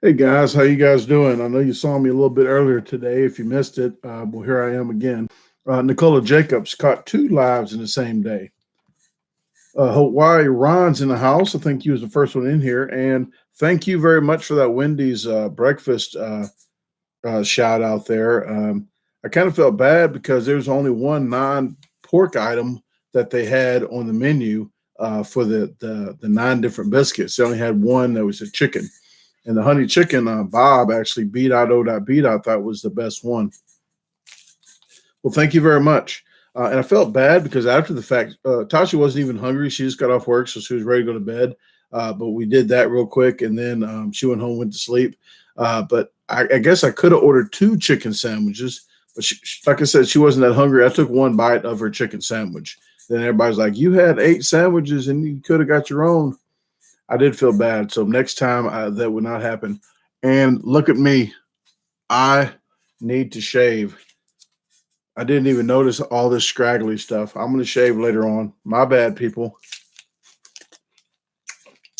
Hey guys, how you guys doing? I know you saw me a little bit earlier today. If you missed it, well, here I am again. Nicola Jacobs caught two lives in the same day. Hawaii Ron's in the house. I think he was the first one in here. And thank you very much for that Wendy's breakfast shout out there. I kind of felt bad because there was only one non-pork item that they had on the menu for the 9 different biscuits. They only had one that was a chicken. And the honey chicken, Bob actually beat out O.Beat, I thought was the best one. Well, thank you very much. And I felt bad because after the fact, Tasha wasn't even hungry. She just got off work, so she was ready to go to bed. But we did that real quick, and then she went home, went to sleep. But I guess I could have ordered 2 chicken sandwiches. But like I said, she wasn't that hungry. I took one bite of her chicken sandwich. Then everybody's like, you had 8 sandwiches, and you could have got your own. I did feel bad. So next time that would not happen. And look at me. I need to shave. I didn't even notice all this scraggly stuff. I'm going to shave later on. My bad, people.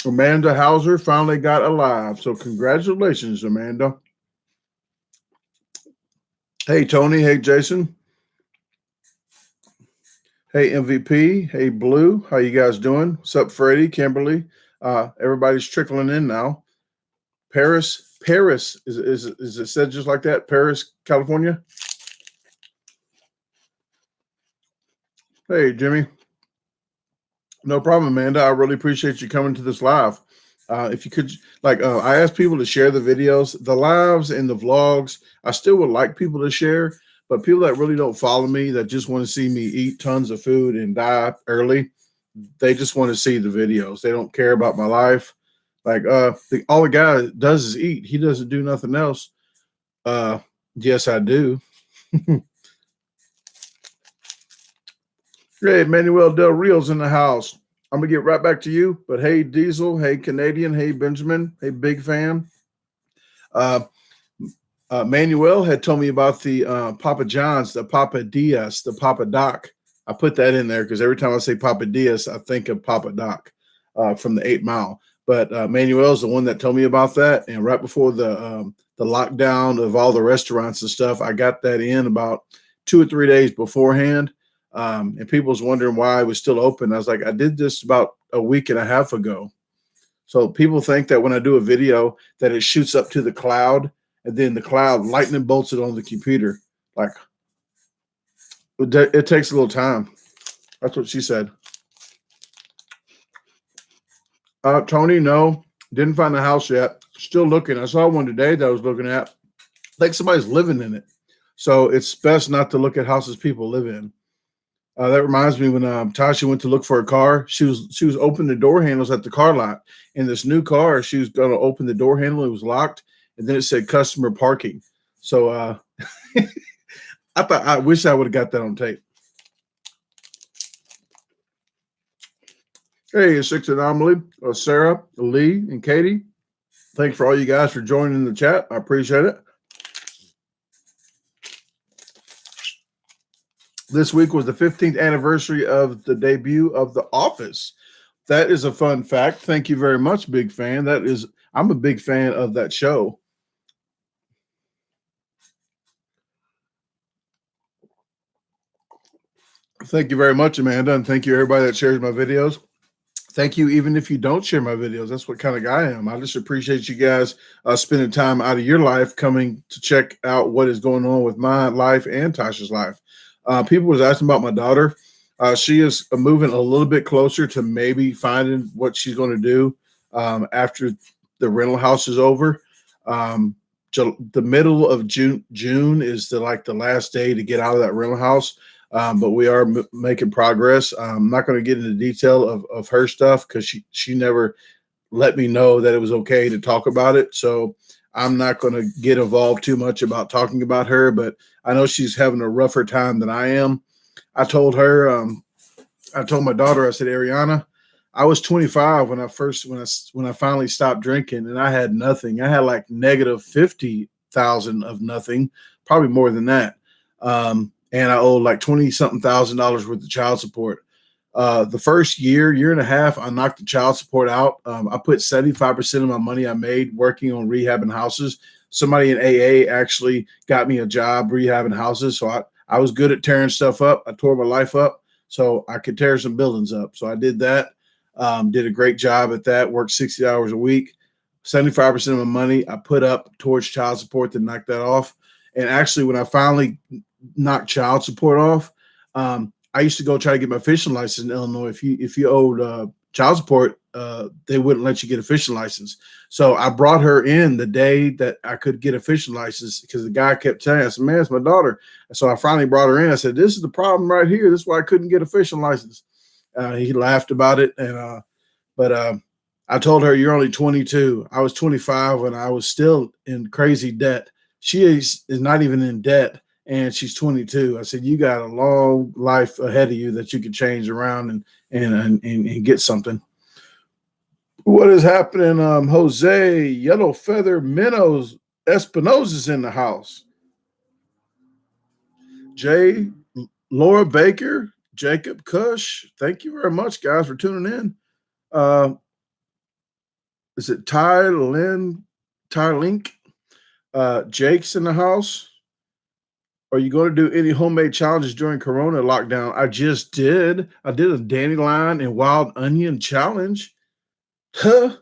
Amanda Hauser finally got alive. So congratulations, Amanda. Hey, Tony. Hey, Jason. Hey, MVP. Hey, Blue. How you guys doing? What's up, Freddie, Kimberly? Everybody's trickling in now. Paris, is it said just like that? Paris, California. Hey, Jimmy. No problem, Amanda. I really appreciate you coming to this live. If you could, I asked people to share the videos, the lives and the vlogs. I still would like people to share, but people that really don't follow me, that just want to see me eat tons of food and die early, they just want to see the videos. They don't care about my life. All the guy does is eat. He doesn't do nothing else. Yes, I do. Hey, Manuel Del Rio's in the house. I'm going to get right back to you. But hey, Diesel. Hey, Canadian. Hey, Benjamin. Hey, big fan. Manuel had told me about the Papa John's, the Papa Diaz, the Papa Doc. I put that in there because every time I say Papa Diaz, I think of Papa Doc from the 8 Mile. But Manuel's the one that told me about that. And right before the lockdown of all the restaurants and stuff, I got that in about 2 or 3 days beforehand. And people was wondering why I was still open. I was like, I did this about a week and a half ago. So people think that when I do a video that it shoots up to the cloud and then the cloud lightning bolts it on the computer. Like, it takes a little time. That's what she said. Tony, no, didn't find the house yet. Still looking. I saw one today that I was looking at. Like somebody's living in it. So it's best not to look at houses people live in. That reminds me when Tasha went to look for a car, she was opening the door handles at the car lot. In this new car, she was going to open the door handle. It was locked. And then it said customer parking. So I wish I would have got that on tape. Hey, 6 Anomaly, Sarah, Lee, and Katie. Thanks for all you guys for joining the chat. I appreciate it. This week was the 15th anniversary of the debut of The Office. That is a fun fact. Thank you very much, big fan. I'm a big fan of that show. Thank you very much, Amanda, and thank you everybody that shares my videos. Thank you, even if you don't share my videos. That's what kind of guy I am. I just appreciate you guys spending time out of your life coming to check out what is going on with my life and Tasha's life. People was asking about my daughter. She is moving a little bit closer to maybe finding what she's going to do after the rental house is over. The middle of June is the last day to get out of that rental house. But we are making progress. I'm not going to get into detail of her stuff because she never let me know that it was okay to talk about it. So I'm not going to get involved too much about talking about her, but I know she's having a rougher time than I am. I told her, I told my daughter, I said, Ariana, I was 25 when I finally stopped drinking, and I had nothing. I had like negative 50,000 of nothing, probably more than that. And I owed like $20-something thousand worth of child support. The first year and a half, I knocked the child support out. I put 75% of my money I made working on rehabbing houses. Somebody in AA actually got me a job rehabbing houses. So I was good at tearing stuff up. I tore my life up so I could tear some buildings up. So I did that. Did a great job at that, worked 60 hours a week. 75% of my money I put up towards child support to knock that off. And actually, when I finally knocked child support off, I used to go try to get my fishing license in Illinois. If you owed child support, they wouldn't let you get a fishing license. So I brought her in the day that I could get a fishing license because the guy kept telling me, I said, man, it's my daughter. So I finally brought her in. I said, this is the problem right here. This is why I couldn't get a fishing license. He laughed about it. But I told her, you're only 22. I was 25 when I was still in crazy debt. She is not even in debt, and she's 22. I said, you got a long life ahead of you that you could change around and get something. What is happening? Jose, Yellow Feather, Minnows, Espinosa's in the house. Jay, Laura Baker, Jacob Cush. Thank you very much, guys, for tuning in. Is it Ty Link? Jake's in the house. Are you going to do any homemade challenges during Corona lockdown? I just did. I did a dandelion and wild onion challenge. I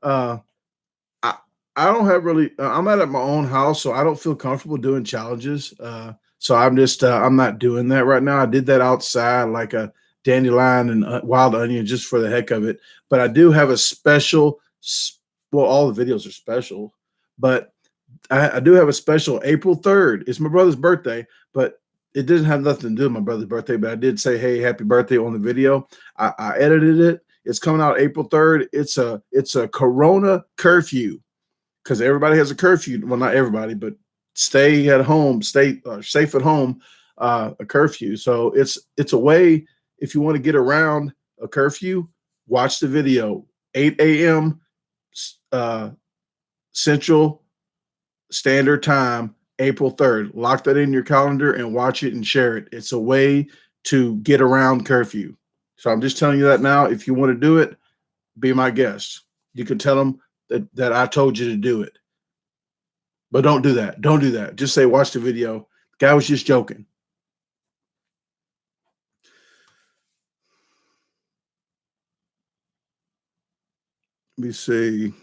don't have really. I'm at my own house, so I don't feel comfortable doing challenges. So I'm just. I'm not doing that right now. I did that outside, like a dandelion and wild onion, just for the heck of it. But I do have a special. Well, all the videos are special, but I do have a special April 3rd. It's my brother's birthday, but it didn't have nothing to do with my brother's birthday. But I did say, "Hey, happy birthday" on the video. I edited it. It's coming out April 3rd. It's a Corona curfew because everybody has a curfew. Well, not everybody, but stay at home, stay safe at home. A curfew. So it's a way if you want to get around a curfew. Watch the video. 8 a.m. Central Standard Time, April 3rd. Lock that in your calendar and watch it and share it. It's a way to get around curfew. So I'm just telling you that now. If you want to do it, be my guest. You can tell them that I told you to do it. But don't do that. Don't do that. Just say, watch the video. The guy was just joking. Let me see.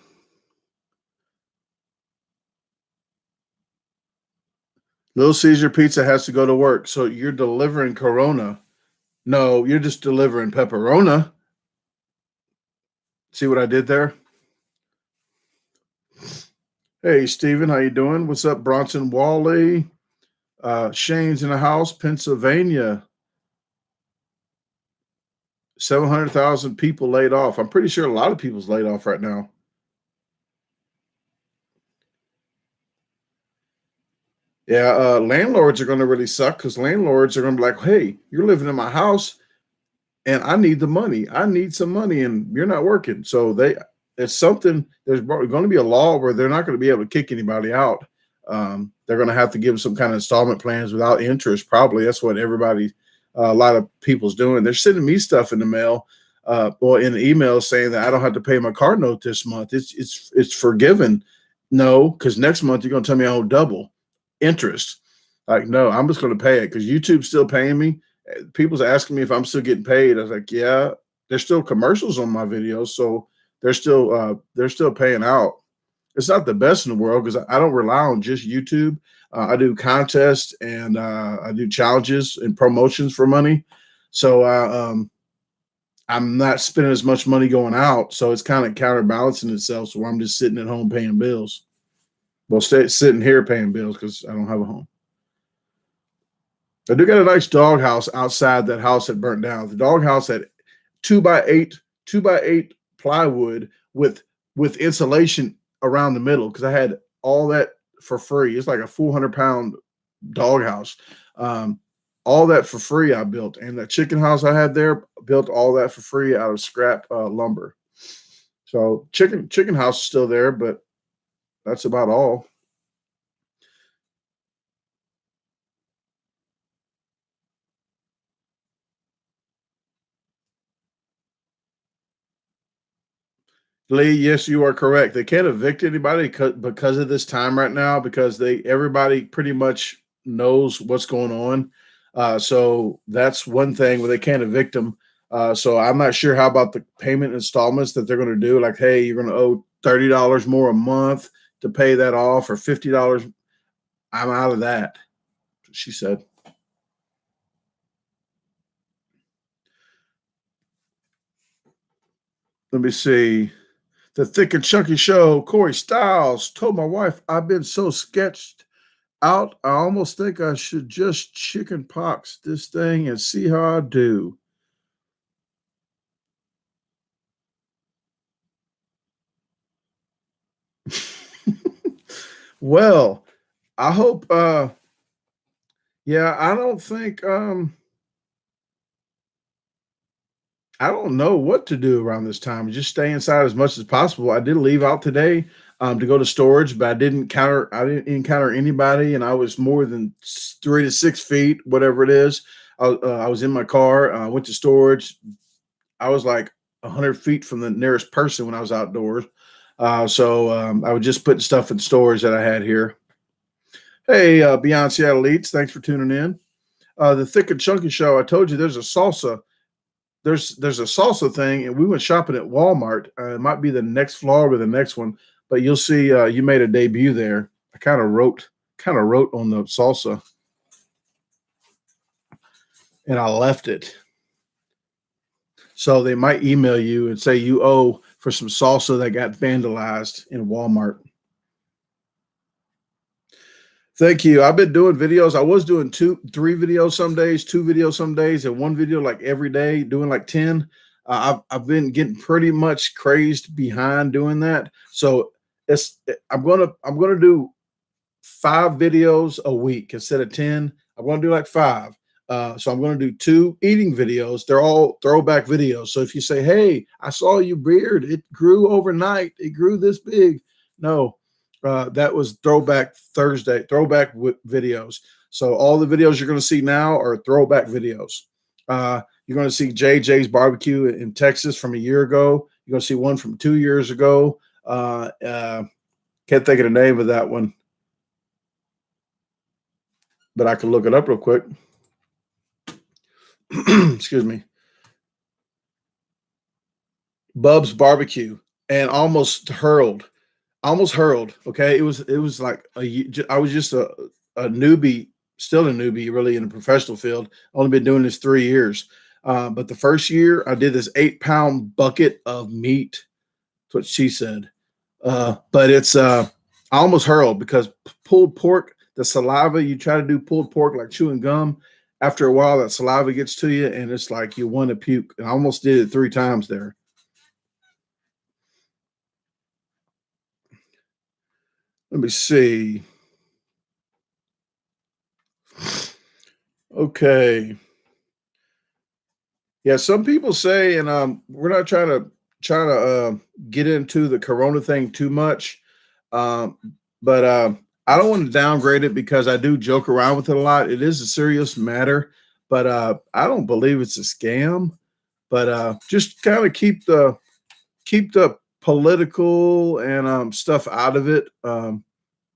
Little Caesar Pizza has to go to work. So you're delivering Corona. No, you're just delivering pepperona. See what I did there? Hey, Steven, how you doing? What's up, Bronson Wally? Shane's in the house, Pennsylvania. 700,000 people laid off. I'm pretty sure a lot of people's laid off right now. Yeah, landlords are going to really suck because landlords are going to be like, hey, you're living in my house and I need the money. I need some money and you're not working. So it's something, there's going to be a law where they're not going to be able to kick anybody out. They're going to have to give them some kind of installment plans without interest. Probably that's what a lot of people's doing. They're sending me stuff in the mail, or in email saying that I don't have to pay my car note this month. It's forgiven. No, because next month you're going to tell me I owe double interest. Like, no, I'm just going to pay it because YouTube's still paying me. People's asking me if I'm still getting paid. I was like, yeah, there's still commercials on my videos, so they're still paying out. It's not the best in the world because I don't rely on just YouTube. I do contests and I do challenges and promotions for money. So I'm not spending as much money going out. So it's kind of counterbalancing itself. So I'm just sitting at home paying bills. Well, sitting here paying bills because I don't have a home. I do got a nice dog house outside that house that burnt down. The dog house had 2x8 plywood with insulation around the middle because I had all that for free. It's like a 400-pound dog house. All that for free I built. And the chicken house I had there, built all that for free out of scrap lumber. So chicken house is still there, but that's about all. Lee, yes, you are correct. They can't evict anybody because of this time right now, because everybody pretty much knows what's going on. So that's one thing where they can't evict them. So I'm not sure how about the payment installments that they're going to do. Like, hey, you're going to owe $30 more a month to pay that off, or $50. I'm out of that, she said. Let me see. The Thick and Chunky Show, Corey Styles told my wife, I've been so sketched out, I almost think I should just chicken pox this thing and see how I do. Well, I hope yeah, I don't think I don't know what to do around this time. Just stay inside as much as possible. I did leave out today to go to storage, but I didn't encounter anybody, and I was more than 3 to 6 feet, whatever it is. I was in my car. I went to storage. I was like 100 feet from the nearest person when I was outdoors. I was just putting stuff in storage that I had here. Hey, Beyond Seattle Elites, thanks for tuning in. The Thick and Chunky Show. I told you there's a salsa. There's a salsa thing, and we went shopping at Walmart. It might be the next vlog or the next one, but you'll see. You made a debut there. I kind of wrote on the salsa, and I left it. So they might email you and say you owe for some salsa that got vandalized in Walmart. Thank you. I've been doing videos. I was doing 3 videos some days, 2 videos some days, and 1 video like every day, doing like 10. I've been getting pretty much crazed behind doing that. So I'm gonna do 5 videos a week instead of 10. I'm gonna do like 5. So I'm gonna do 2 eating videos. They're all throwback videos. So if you say, "Hey, I saw your beard. It grew overnight. It grew this big," no, that was throwback videos. So all the videos you're going to see now are throwback videos. You're going to see JJ's barbecue in Texas from a year ago. You're going to see one from 2 years ago. Can't think of the name of that one, but I can look it up real quick. Excuse me. Bub's barbecue, and almost hurled. Okay, it was like I was just a newbie, still a newbie, really, in the professional field. Only been doing this 3 years, but the first year I did this 8-pound bucket of meat. That's what she said. But I almost hurled because pulled pork, the saliva, you try to do pulled pork like chewing gum. After a while, that saliva gets to you, and it's like you want to puke. I almost did it 3 times there. Let me see. Okay. Yeah, some people say, and we're not trying to get into the corona thing too much. Um, but I don't want to downgrade it because I do joke around with it a lot. It is a serious matter, but I don't believe it's a scam. But just kind of keep the political and stuff out of it.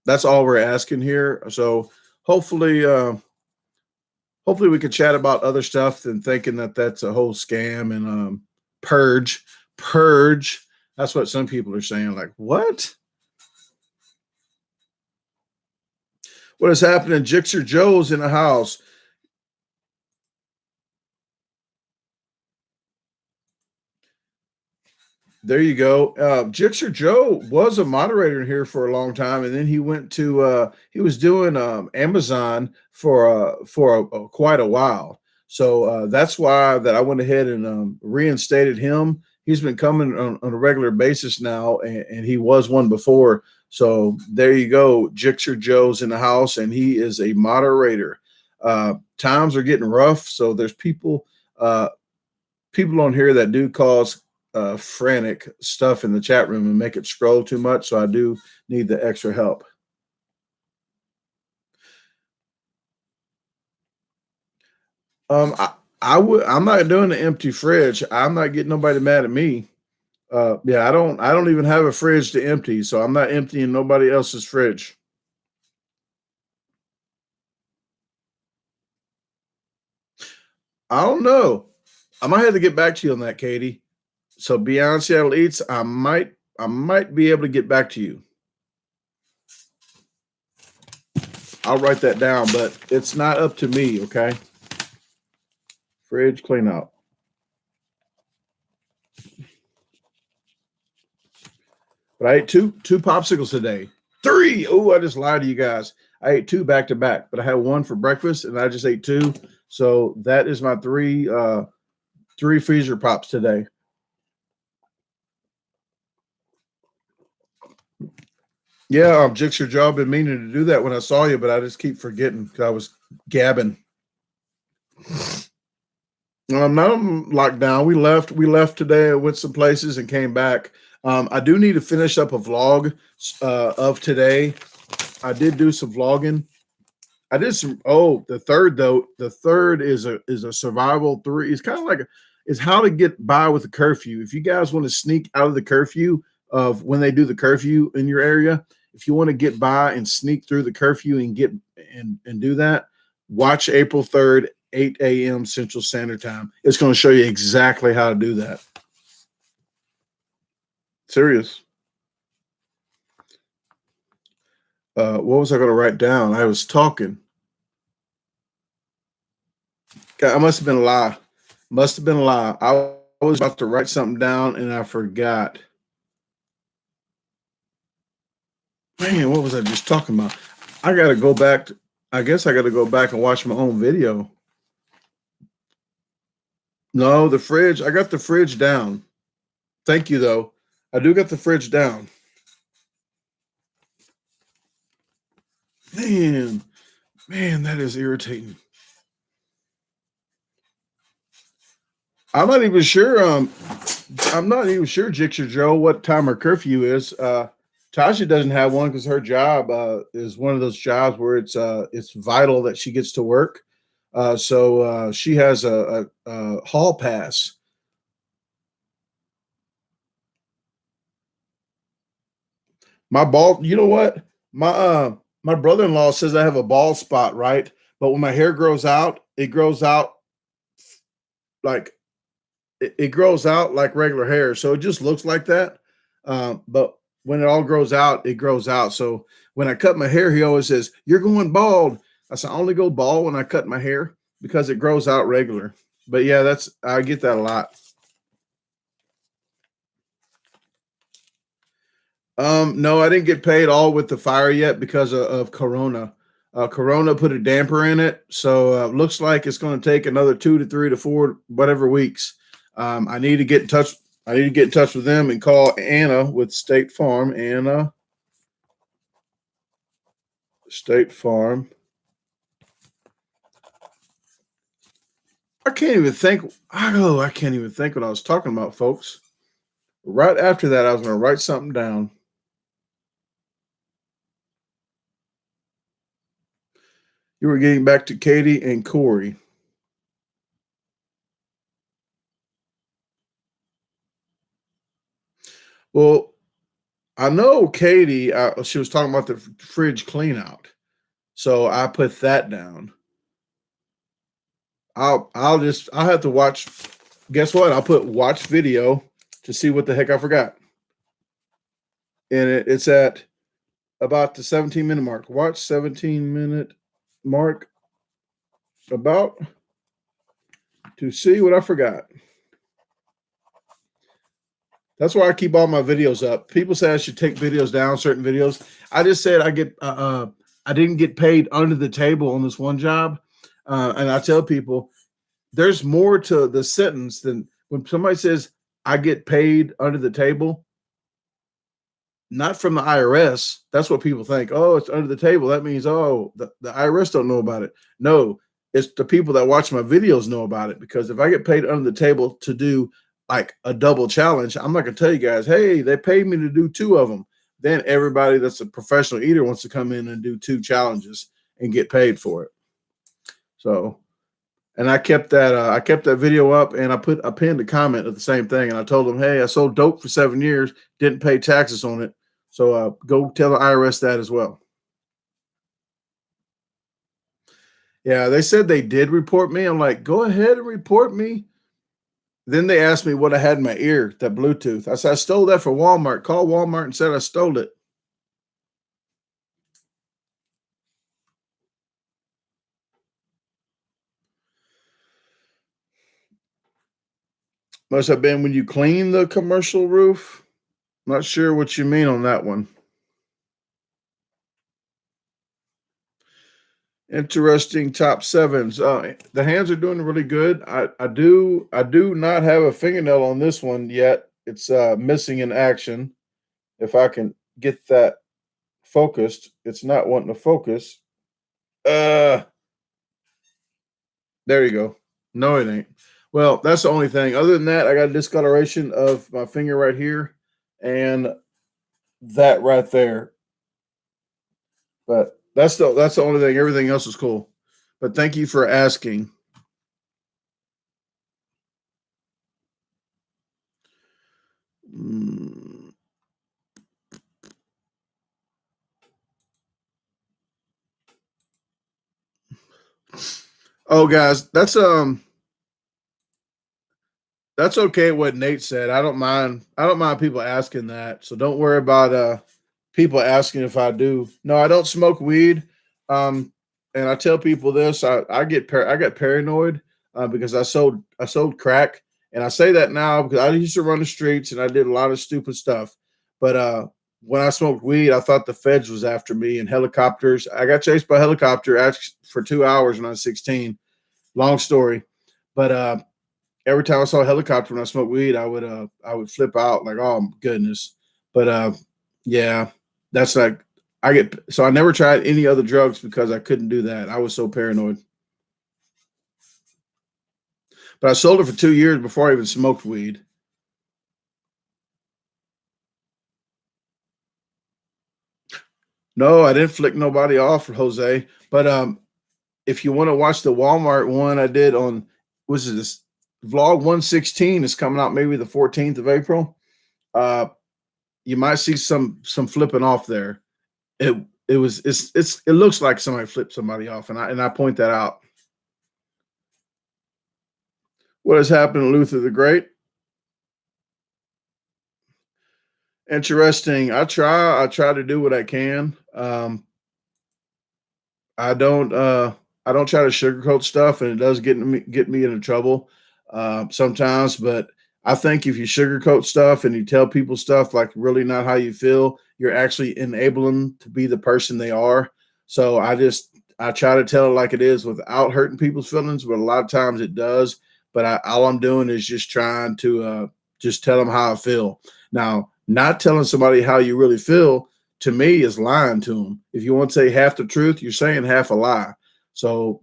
That's all we're asking here. So hopefully, hopefully we could chat about other stuff than thinking that that's a whole scam and purge. That's what some people are saying. Like, what is happening? Jixer Joe's in the house. There you go. Jixer Joe was a moderator here for a long time, and then he went to he was doing Amazon for quite a while. So that's why that I went ahead and reinstated him. He's been coming on a regular basis now, and he was one before. So there you go. Jixer Joe's in the house, and he is a moderator. Times are getting rough, so there's people on here that do cause frantic stuff in the chat room and make it scroll too much. So I do need the extra help. I'm not doing the empty fridge. I'm not getting nobody mad at me. Yeah, I don't even have a fridge to empty, so I'm not emptying nobody else's fridge. I don't know. I might have to get back to you on that, Katie. So Beyond Seattle Eats, I might be able to get back to you. I'll write that down, but it's not up to me, okay? Fridge clean out. But I ate two popsicles today. 3. Oh, I just lied to you guys. I ate 2 back to back, but I had 1 for breakfast and I just ate 2. So that is my 3 freezer pops today. Yeah, Jixer Joe, been meaning to do that when I saw you, but I just keep forgetting because I was gabbing. Now I'm locked down. We left today. I went some places and came back. I do need to finish up a vlog of today. I did do some vlogging. I did some. Oh, the third though. The third is a survival 3. It's kind of like is how to get by with the curfew. If you guys want to sneak out of the curfew of when they do the curfew in your area, if you want to get by and sneak through the curfew and get and do that, watch April 3rd, 8 a.m. Central Standard Time. It's going to show you exactly how to do that. Serious. What was I going to write down? I was talking. God, I must have been a lie. Must have been a lie. I was about to write something down and I forgot. Man, what was I just talking about? I got to go back. I guess I got to go back and watch my own video. No, the fridge. I got the fridge down. Thank you, though. I do got the fridge down. Man, that is irritating. I'm not even sure. I'm not even sure, Jixer Joe, what time her curfew is. Tasha doesn't have one because her job is one of those jobs where it's vital that she gets to work. So she has a hall pass. My ball, you know what? My brother-in-law says I have a bald spot, right? But when my hair grows out, it grows out like it grows out like regular hair. So it just looks like that. But when it all grows out, it grows out. So when I cut my hair, he always says, "You're going bald." I said, "I only go bald when I cut my hair because it grows out regular." But yeah, I get that a lot. No, I didn't get paid all with the fire yet because of Corona. Corona put a damper in it, so looks like it's going to take another 2 to 3 to 4 whatever weeks. I need to get in touch. I need to get in touch with them and call Anna with State Farm. Anna, State Farm. I can't even think. Oh, I can't even think what I was talking about, folks. Right after that, I was going to write something down. You were getting back to Katie and Corey. Well, I know Katie, she was talking about the fridge clean out. So I put that down. I'll have to watch. Guess what? I'll put watch video to see what the heck I forgot. And it's at about the 17-minute mark. Watch 17-minute mark about to see what I forgot. That's why I keep all my videos up. People say I should take videos down, certain videos. I just said I didn't get paid under the table on this one job. And I tell people there's more to the sentence than when somebody says I get paid under the table, not from the IRS. That's what people think. Oh, it's under the table. That means, oh, the IRS don't know about it. No, it's the people that watch my videos know about it, because if I get paid under the table to do like a double challenge, I'm not going to tell you guys, hey, they paid me to do 2 of them. Then everybody that's a professional eater wants to come in and do 2 challenges and get paid for it. So And I kept that video up, and I pinned a comment of the same thing, and I told them, hey, I sold dope for 7 years, didn't pay taxes on it. So go tell the IRS that as well. Yeah, they said they did report me. I'm like, go ahead and report me. Then they asked me what I had in my ear, that Bluetooth. I said, I stole that from Walmart. Call Walmart and said I stole it. Must have been when you clean the commercial roof. Not sure what you mean on that one. Interesting top sevens. The hands are doing really good. I do not have a fingernail on this one yet. It's missing in action. If I can get that focused, it's not wanting to focus. There you go. No, it ain't. Well, that's the only thing. Other than that, I got a discoloration of my finger right here and that right there. But that's the only thing. Everything else is cool. But thank you for asking. Oh, guys, that's okay what Nate said. I don't mind. I don't mind people asking that. So don't worry about people asking if I do. No, I don't smoke weed. And I tell people this. I got paranoid because I sold crack, and I say that now because I used to run the streets and I did a lot of stupid stuff. But when I smoked weed, I thought the feds was after me and helicopters. I got chased by a helicopter actually for 2 hours when I was 16. Long story, but every time I saw a helicopter when I smoked weed, I would flip out like, oh my goodness. But yeah, that's like I never tried any other drugs because I couldn't do that. I was so paranoid. But I sold it for 2 years before I even smoked weed. No, I didn't flick nobody off, Jose. But if you want to watch the Walmart one I did on, was it this vlog 116 is coming out maybe the 14th of April. Uh, you might see some flipping off there. It it looks like somebody flipped somebody off, and I point that out. What has happened to Luther the Great? Interesting. I try to do what I can. I don't I don't try to sugarcoat stuff, and it does get me into trouble sometimes. But I think if you sugarcoat stuff and you tell people stuff like really not how you feel, you're actually enabling them to be the person they are. So I try to tell it like it is without hurting people's feelings, but a lot of times it does. But all I'm doing is just trying to just tell them how I feel. Now, not telling somebody how you really feel to me is lying to them. If you want to say half the truth, you're saying half a lie. So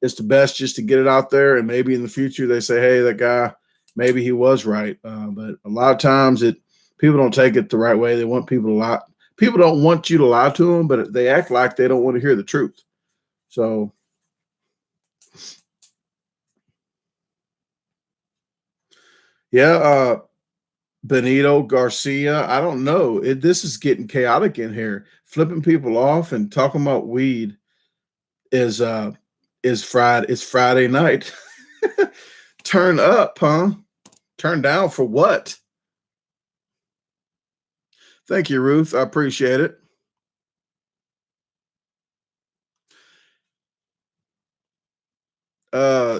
it's the best just to get it out there, and maybe in the future they say, "Hey, that guy, maybe he was right." But a lot of times, people don't take it the right way. They want people to lie. People don't want you to lie to them, but they act like they don't want to hear the truth. So yeah, Benito Garcia. I don't know. This is getting chaotic in here. Flipping people off and talking about weed is Friday. It's Friday night. Turn up, huh? Turn down for what? Thank you, Ruth. I appreciate it.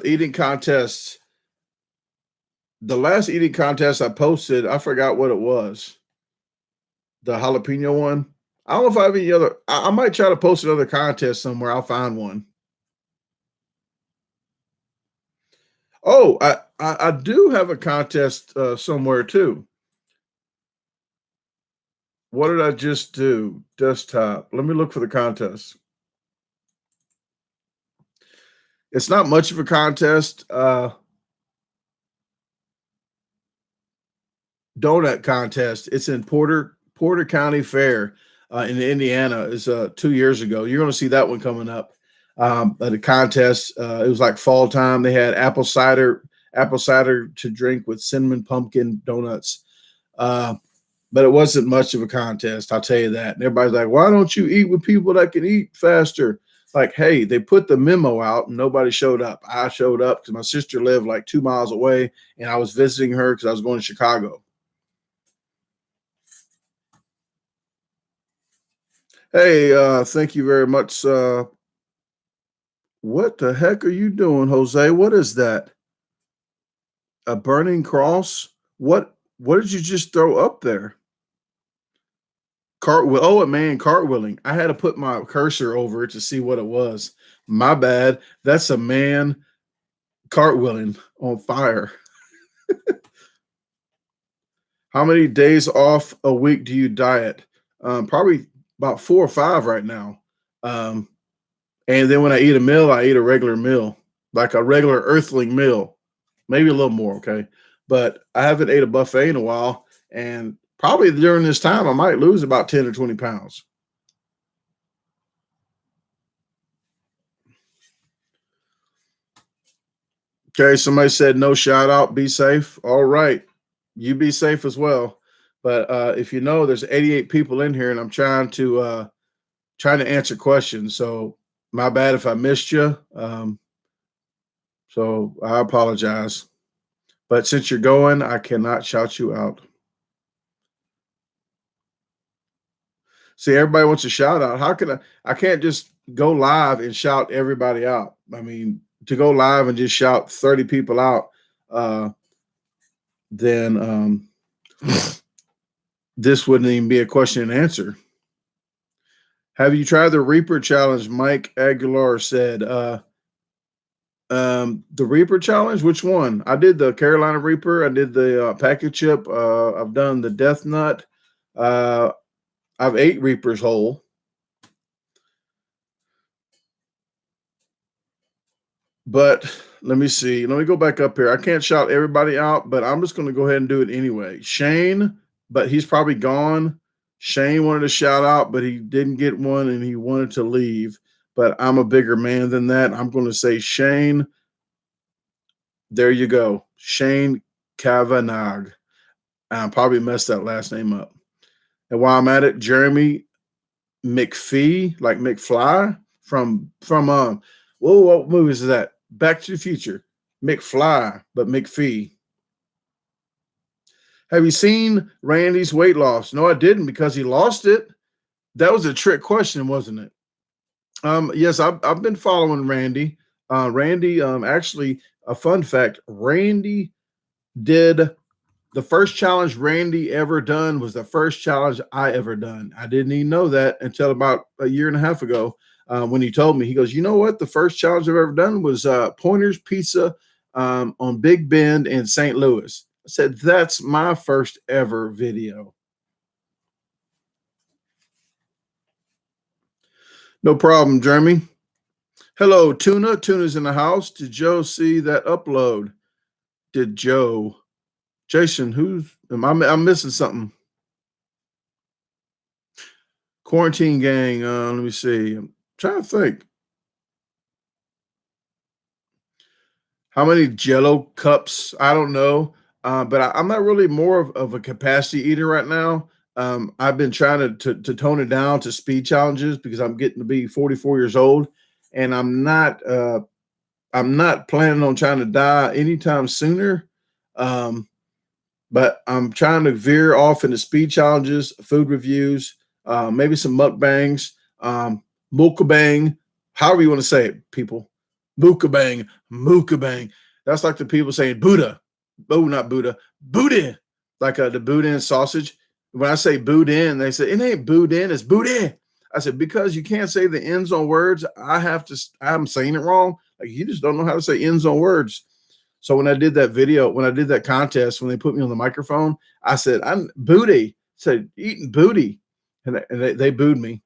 Eating contests. The last eating contest I posted, I forgot what it was. The jalapeno one. I don't know if I have any other. I might try to post another contest somewhere. I'll find one. Oh, I do have a contest somewhere too. What did I just do? Desktop. Let me look for the contest. It's not much of a contest. Donut contest. It's in Porter County Fair in Indiana. Is 2 years ago. You're going to see that one coming up. at a contest. It was like fall time. They had apple cider to drink with cinnamon pumpkin donuts. But it wasn't much of a contest, I'll tell you that. And everybody's like, why don't you eat with people that can eat faster? Like, hey, they put the memo out and nobody showed up. I showed up because my sister lived like 2 miles away and I was visiting her because I was going to Chicago. Hey, thank you very much. What the heck are you doing, Jose? What is that? A burning cross? What did you just throw up there? Cartwheel. Oh, man, cartwheeling. I had to put my cursor over it to see what it was. My bad. That's a man cartwheeling on fire. How many days off a week do you diet? Probably about 4 or 5 right now. Um, and then when I eat a meal, I eat a regular meal, like a regular earthling meal, maybe a little more. Okay. But I haven't ate a buffet in a while. And probably during this time, I might lose about 10 or 20 pounds. Okay, somebody said no shout out, be safe. All right. You be safe as well. But if you know there's 88 people in here and I'm trying to answer questions. So my bad if I missed you. So I apologize. But since you're going, I cannot shout you out. See, everybody wants a shout out. How can I can't just go live and shout everybody out. I mean, to go live and just shout 30 people out, then this wouldn't even be a question and answer. Have you tried the Reaper challenge? Mike Aguilar said, the Reaper challenge, which one? I did the Carolina Reaper. I did the packet chip. I've done the Death Nut. I've ate Reapers whole. But let me see. Let me go back up here. I can't shout everybody out, but I'm just going to go ahead and do it anyway. Shane, but he's probably gone. Shane wanted to shout out, but he didn't get one and he wanted to leave. But I'm a bigger man than that. I'm going to say Shane. There you go. Shane Kavanagh. I probably messed that last name up. And while I'm at it, Jeremy McPhee, like McFly from what movies is that? Back to the Future. McFly, but McPhee. Have you seen Randy's weight loss? No, I didn't because he lost it. That was a trick question, wasn't it? Yes, I've been following Randy. Randy, actually, a fun fact: Randy did the first challenge Randy ever done was the first challenge I ever done. I didn't even know that until about a year and a half ago when he told me. He goes, you know what? The first challenge I've ever done was Pointer's Pizza on Big Bend in St. Louis. I said, that's my first ever video. No problem, Jeremy. Hello, Tuna. Tuna's in the house. Did Joe see that upload? Did Joe? Jason, I'm missing something. Quarantine gang. Let me see. I'm trying to think. How many Jello cups? I don't know. But I'm not really more of a capacity eater right now. I've been trying to tone it down to speed challenges because I'm getting to be 44 years old, and I'm not planning on trying to die anytime sooner. But I'm trying to veer off into speed challenges, food reviews, maybe some mukbangs, mukbang, however you want to say it, people. Mukbang, mukbang. That's like the people saying Buddha. Oh, not Buddha. Booty. Like the boudin sausage. When I say boudin, they say it ain't boudin, it's booty. I said, because you can't say the ends on words, I'm saying it wrong. Like you just don't know how to say ends on words. So when I did that video, when I did that contest, when they put me on the microphone, I said, I'm booty. I said, eating booty. And they booed me.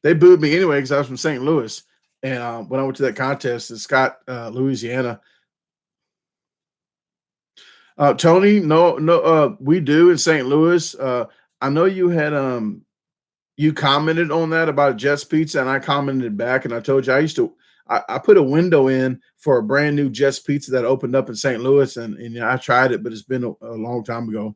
They booed me anyway because I was from St. Louis. And when I went to that contest in Scott, Louisiana, Tony, no, we do in St. Louis. I know you had You commented on that about Jets Pizza, and I commented back, and I told you I put a window in for a brand new Jets Pizza that opened up in St. Louis, and I tried it, but it's been a long time ago.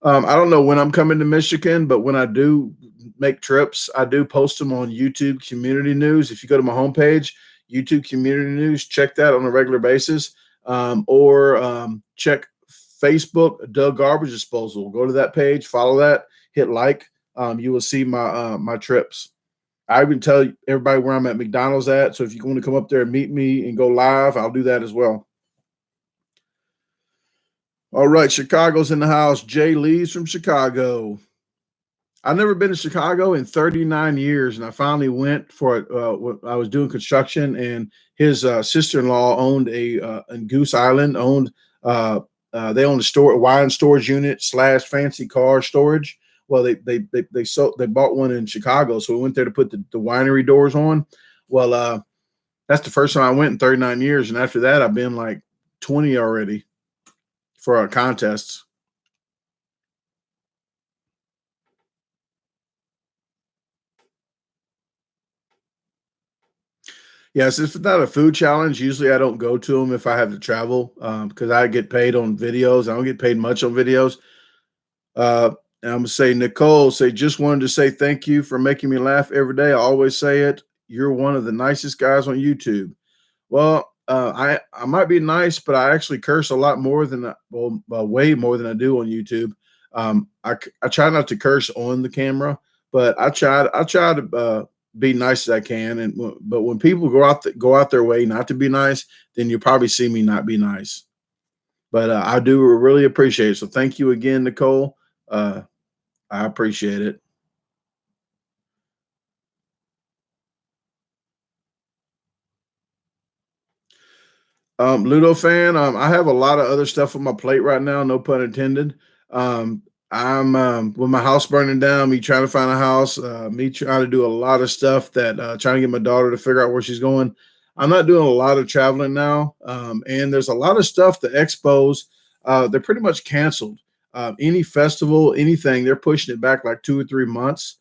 I don't know when I'm coming to Michigan, but when I do make trips, I do post them on YouTube Community News. If you go to my homepage, YouTube Community News, check that on a regular basis, or check Facebook Doug Garbage Disposal. Go to that page, follow that, hit like. You will see my trips. I even tell everybody where I'm at McDonald's at. So if you want to come up there and meet me and go live, I'll do that as well. All right, Chicago's in the house. Jay Lee's from Chicago. I've never been to Chicago in 39 years, and I finally went for I was doing construction, and his sister-in-law owned in Goose Island, they owned a wine storage unit / fancy car storage. Well, they bought one in Chicago, so we went there to put the winery doors on. Well, that's the first time I went in 39 years, and after that, I've been like 20 already for our contests. Yes, if it's not a food challenge, usually I don't go to them if I have to travel because I get paid on videos. I don't get paid much on videos. Uh, and I'm gonna say, Nicole, just wanted to say thank you for making me laugh every day. I always say it. You're one of the nicest guys on YouTube. Well, I might be nice, but I actually curse a lot more than way more than I do on YouTube. I try not to curse on the camera, but I try to be nice as I can. But when people go out their way not to be nice, then you'll probably see me not be nice. But I do really appreciate it. So thank you again, Nicole. I appreciate it. Ludo fan, I have a lot of other stuff on my plate right now, no pun intended. I'm with my house burning down, me trying to find a house, me trying to do a lot of stuff that trying to get my daughter to figure out where she's going. I'm not doing a lot of traveling now. And there's a lot of stuff, the expos, they're pretty much canceled. Any festival, anything, they're pushing it back like 2 or 3 months.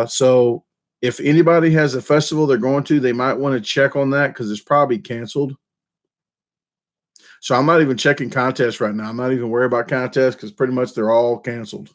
So if anybody has a festival they're going to, they might want to check on that because it's probably canceled. So I'm not even checking contests right now. I'm not even worried about contests because pretty much they're all canceled.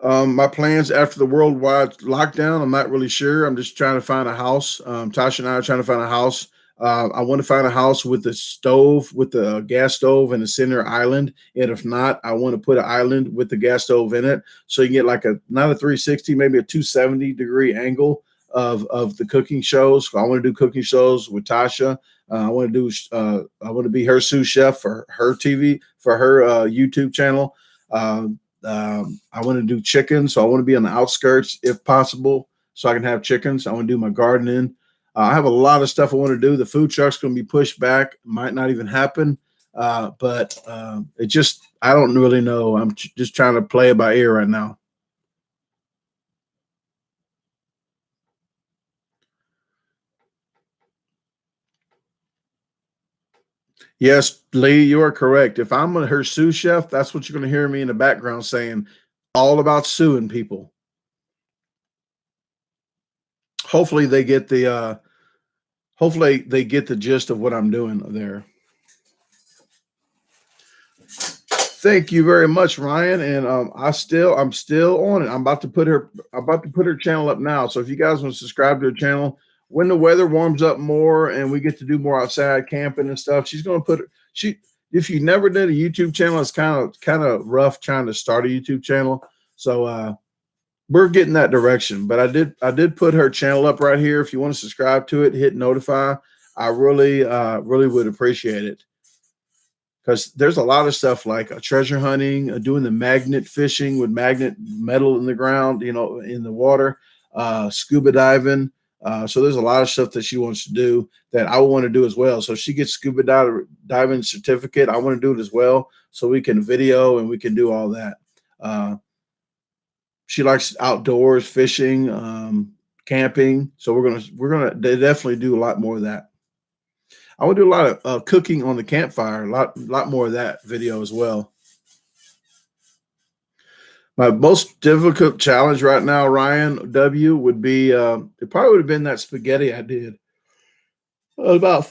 My plans after the worldwide lockdown, I'm not really sure. I'm just trying to find a house. Tasha and I are trying to find a house. I want to find a house with a stove, with a gas stove and a center island. And if not, I want to put an island with the gas stove in it. So you can get like not a 360, maybe a 270-degree angle of the cooking shows. So I want to do cooking shows with Tasha. I want to be her sous chef for her TV, for her YouTube channel. I want to do chicken, so I want to be on the outskirts if possible, so I can have chickens. I want to do my gardening. I have a lot of stuff I want to do. The food truck's going to be pushed back; might not even happen. But I don't really know. I'm just trying to play it by ear right now. Yes, Lee, you are correct. If I'm her sous chef, that's what you're going to hear me in the background saying, all about suing people. Hopefully they get the gist of what I'm doing there. Thank you very much, Ryan. And I'm still on it. I'm about to put her channel up now. So if you guys want to subscribe to her channel, when the weather warms up more and we get to do more outside camping and stuff, she's going to if you never did a YouTube channel, it's kind of rough trying to start a YouTube channel. So we're getting that direction. But I did put her channel up right here. If you want to subscribe to it, hit notify. I really would appreciate it. Because there's a lot of stuff like treasure hunting, doing the magnet fishing with magnet metal in the ground, in the water, scuba diving. So there's a lot of stuff that she wants to do that I want to do as well. So if she gets scuba diving certificate, I want to do it as well. So we can video and we can do all that. She likes outdoors, fishing, camping. So we're gonna definitely do a lot more of that. I would do a lot of cooking on the campfire, a lot more of that video as well. My most difficult challenge right now, Ryan W, would be it probably would have been that spaghetti I did. About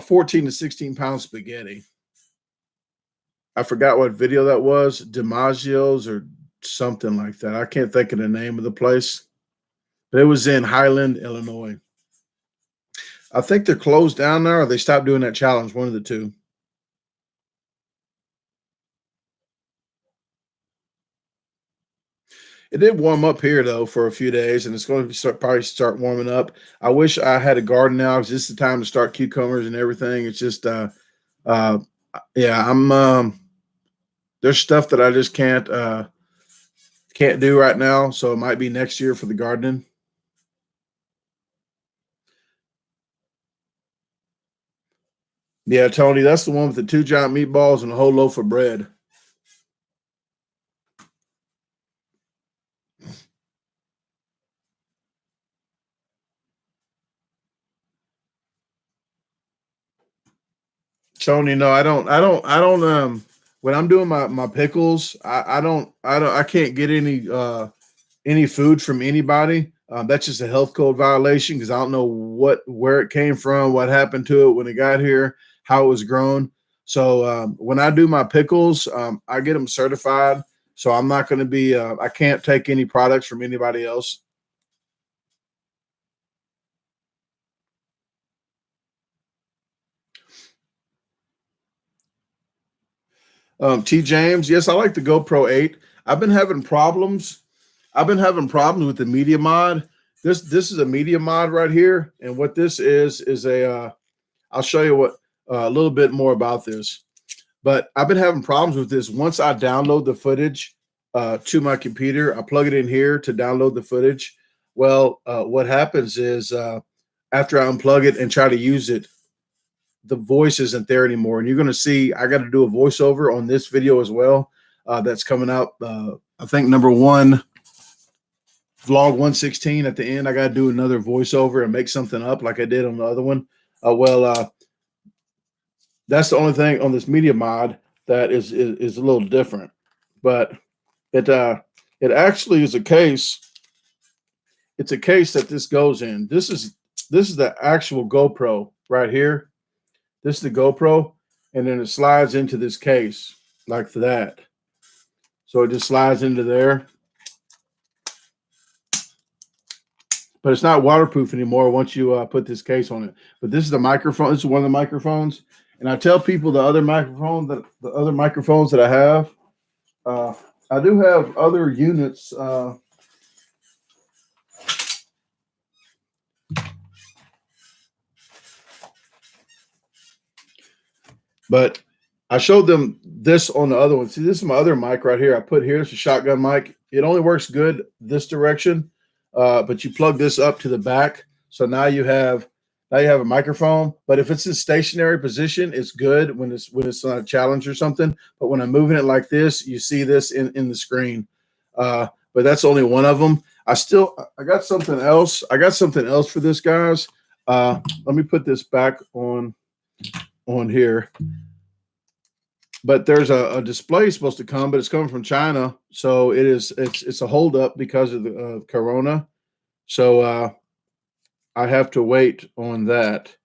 14 to 16 pounds spaghetti. I forgot what video that was, DiMaggio's or something like that. I can't think of the name of the place, but it was in Highland, Illinois. I think they're closed down now, or they stopped doing that challenge. One of the two. It did warm up here though for a few days, and it's going to probably start warming up. I wish I had a garden now because this is the time to start cucumbers and everything. It's just, yeah, there's stuff that I just can't do right now, so it might be next year for the gardening. Yeah, Tony, that's the one with the 2 giant meatballs and a whole loaf of bread. Tony, no, I don't when I'm doing my pickles, I can't get any food from anybody. That's just a health code violation because I don't know where it came from, what happened to it when it got here, how it was grown. So when I do my pickles, I get them certified. So I'm not going to be. I can't take any products from anybody else. T James, yes, I like the GoPro 8. I've been having problems. I've been having problems with the media mod. This is a media mod right here, and what this is a. I'll show you what a little bit more about this. But I've been having problems with this. Once I download the footage to my computer, I plug it in here to download the footage. Well, what happens is after I unplug it and try to use it, the voice isn't there anymore. And you're going to see I got to do a voiceover on this video as well. That's coming out, I think, number 1, vlog 116 at the end. I got to do another voiceover and make something up like I did on the other one. That's the only thing on this media mod that is a little different. But it actually is a case. It's a case that this goes in. This is the actual GoPro right here. This is the GoPro, and then it slides into this case like that. So it just slides into there. But it's not waterproof anymore once you put this case on it. But this is the microphone. This is one of the microphones. And I tell people the other microphones that I have, I do have other units. But I showed them this on the other one. See, this is my other mic right here. I put here. It's a shotgun mic. It only works good this direction, but you plug this up to the back. So now you have a microphone. But if it's in stationary position, it's good when it's not a challenge or something. But when I'm moving it like this, you see this in the screen. But that's only one of them. I got something else. I got something else for this, guys. Let me put this back on here. But there's a display supposed to come, but it's coming from China, so it's a holdup because of the Corona. So I have to wait on that.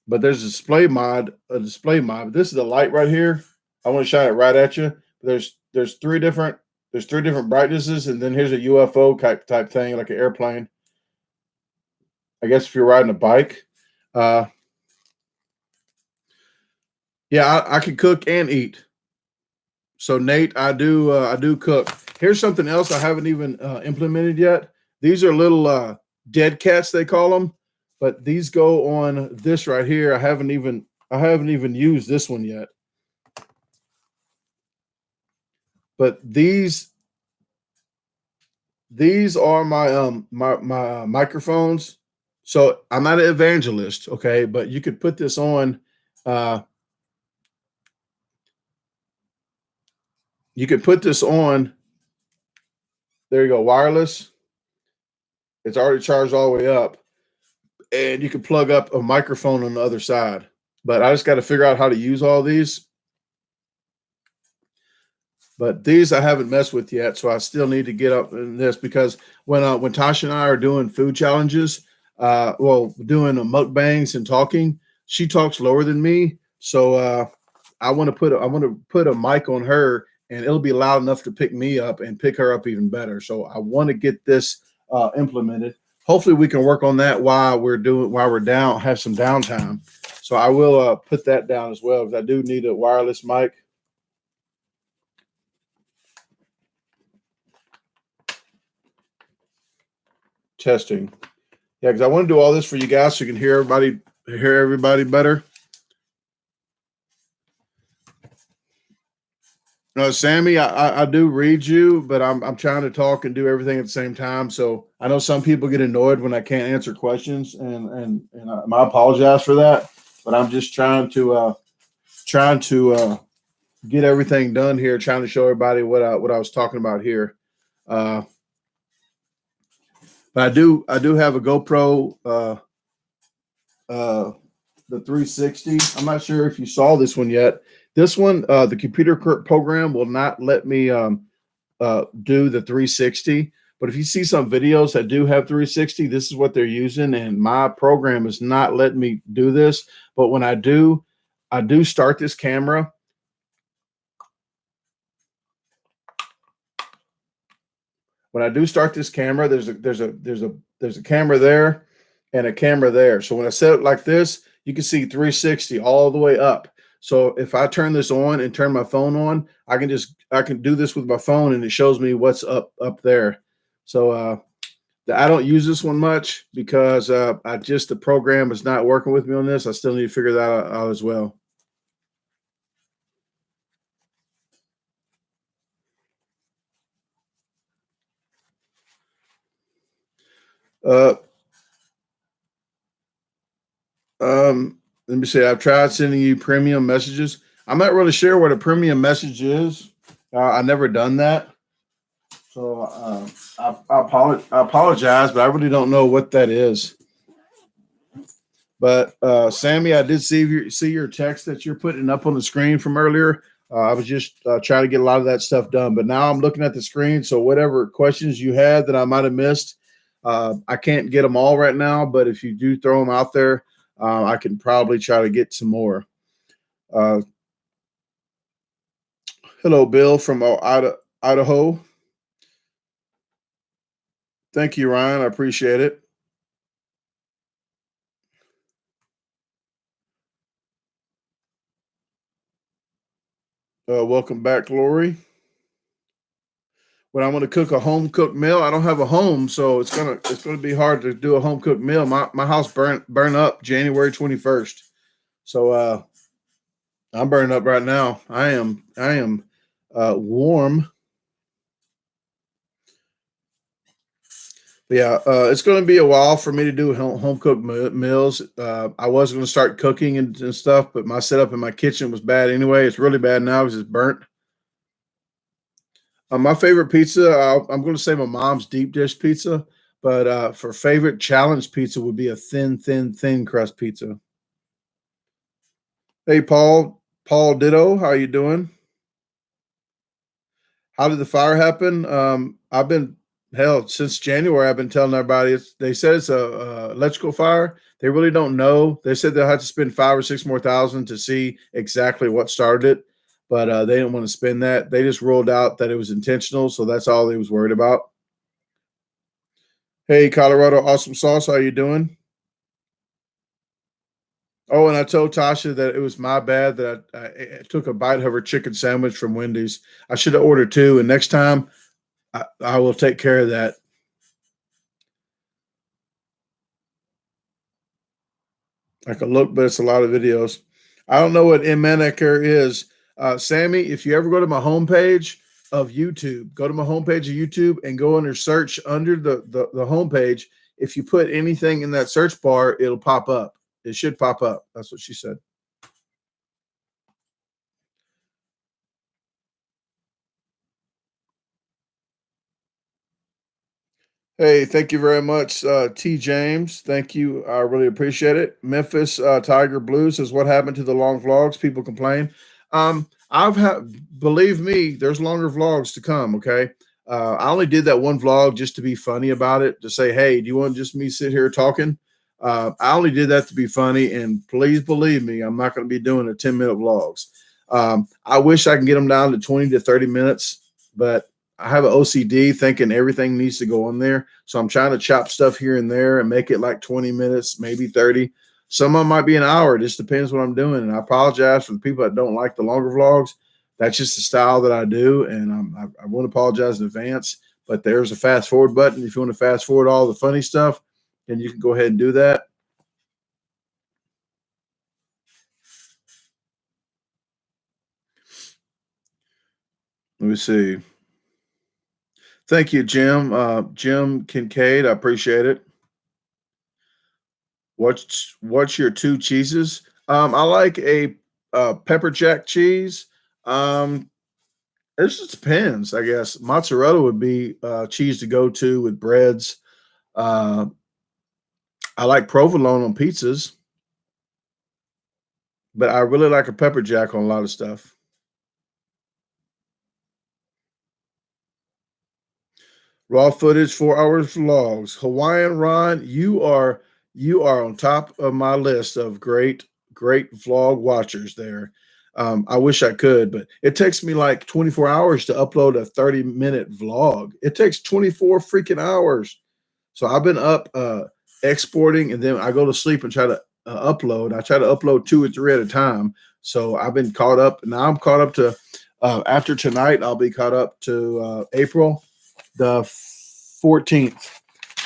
But there's a display mod. This is the light right here. I want to shine it right at you. There's 3 different brightnesses, and then here's a UFO type thing, like an airplane. I guess if you're riding a bike. Yeah, I can cook and eat. So Nate, I do cook. Here's something else I haven't even implemented yet. These are little dead cats, they call them, but these go on this right here. I haven't even used this one yet. But these are my microphones. So I'm not an evangelist, okay, but you could put this on. You could put this on. There you go, wireless. It's already charged all the way up. And you can plug up a microphone on the other side. But I just got to figure out how to use all these. But these I haven't messed with yet, so I still need to get up in this because when Tasha and I are doing food challenges, doing mukbangs and talking, she talks lower than me. So I want to put a mic on her, and it'll be loud enough to pick me up and pick her up even better. So I want to get this implemented. Hopefully, we can work on that while we're down, have some downtime. So I will put that down as well because I do need a wireless mic. Testing. Yeah, because I want to do all this for you guys so you can hear everybody better. No, Sammy, I do read you, but I'm trying to talk and do everything at the same time. So I know some people get annoyed when I can't answer questions, and I apologize for that. But I'm just trying to get everything done here, trying to show everybody what I was talking about here. But I do have a GoPro, the 360. I'm not sure if you saw this one yet. This one, the computer program will not let me do the 360. But if you see some videos that do have 360, this is what they're using, and my program is not letting me do this. But when I do start this camera. When I do start this camera, there's a camera there and a camera there. So when I set it like this, you can see 360 all the way up. So if I turn this on and turn my phone on, I can do this with my phone, and it shows me what's up there. So I don't use this one much because the program is not working with me on this. I still need to figure that out as well. Let me see. I've tried sending you premium messages. I'm not really sure what a premium message is. I've never done that. So I apologize, but I really don't know what that is. But Sammy, I did see your text that you're putting up on the screen from earlier. I was just trying to get a lot of that stuff done. But now I'm looking at the screen. So whatever questions you had that I might have missed, I can't get them all right now. But if you do throw them out there, I can probably try to get some more. Hello, Bill from Idaho. Thank you, Ryan. I appreciate it. Welcome back, Lori. When I want to cook a home cooked meal, I don't have a home, so it's gonna be hard to do a home cooked meal. My house burned up January 21st, so I'm burning up right now. I am warm. But yeah, it's going to be a while for me to do home cooked meals. I was going to start cooking and stuff, but my setup in my kitchen was bad anyway. It's really bad now because it's burnt. My favorite pizza, I'm going to say my mom's deep dish pizza, but for favorite challenge pizza would be a thin crust pizza. Hey, Paul Ditto, how you doing? How did the fire happen? I've been since January. I've been telling everybody. They said it's a electrical fire. They really don't know. They said they'll have to spend $5,000 or $6,000 to see exactly what started it, but they didn't want to spend that. They just ruled out that it was intentional, so that's all they was worried about. Hey, Colorado Awesome Sauce, how you doing? Oh, and I told Tasha that it was my bad that I took a bite of her chicken sandwich from Wendy's. I should have ordered two, and next time I will take care of that. I can look, but it's a lot of videos. I don't know what Immanicare is. Sammy, if you ever go to my homepage of YouTube, go to my homepage of YouTube and go under search under the homepage. If you put anything in that search bar, it'll pop up. It should pop up. That's what she said. Hey, thank you very much, T. James. Thank you. I really appreciate it. Memphis Tiger Blue says, "What happened to the long vlogs? People complain." I'm I've had, believe me, there's longer vlogs to come. Okay. I only did that one vlog just to be funny about it, to say, hey, do you want just me sit here talking? I only did that to be funny. And please believe me, I'm not going to be doing a 10-minute vlogs. I wish I can get them down to 20 to 30 minutes, but I have an OCD thinking everything needs to go on there. So I'm trying to chop stuff here and there and make it like 20 minutes, maybe 30. Some of them might be an hour. It just depends what I'm doing. And I apologize for the people that don't like the longer vlogs. That's just the style that I do. And I want to apologize in advance. But there's a fast forward button. If you want to fast forward all the funny stuff, then you can go ahead and do that. Let me see. Thank you, Jim. Jim Kincaid. I appreciate it. What's your two cheeses? I like a pepper jack cheese. Um, it just depends, I guess. Mozzarella would be cheese to go to with breads. Uh, I like provolone on pizzas, but I really like a pepper jack on a lot of stuff. Raw footage, 4 hours vlogs. Hawaiian Ron, you are on top of my list of great vlog watchers there. I wish I could, but it takes me like 24 hours to upload a 30-minute vlog. It takes 24 freaking hours. So I've been up exporting, and then I go to sleep and try to upload. I try to upload 2 or 3 at a time. So I've been caught up. Now I'm caught up to after tonight. I'll be caught up to April the 14th.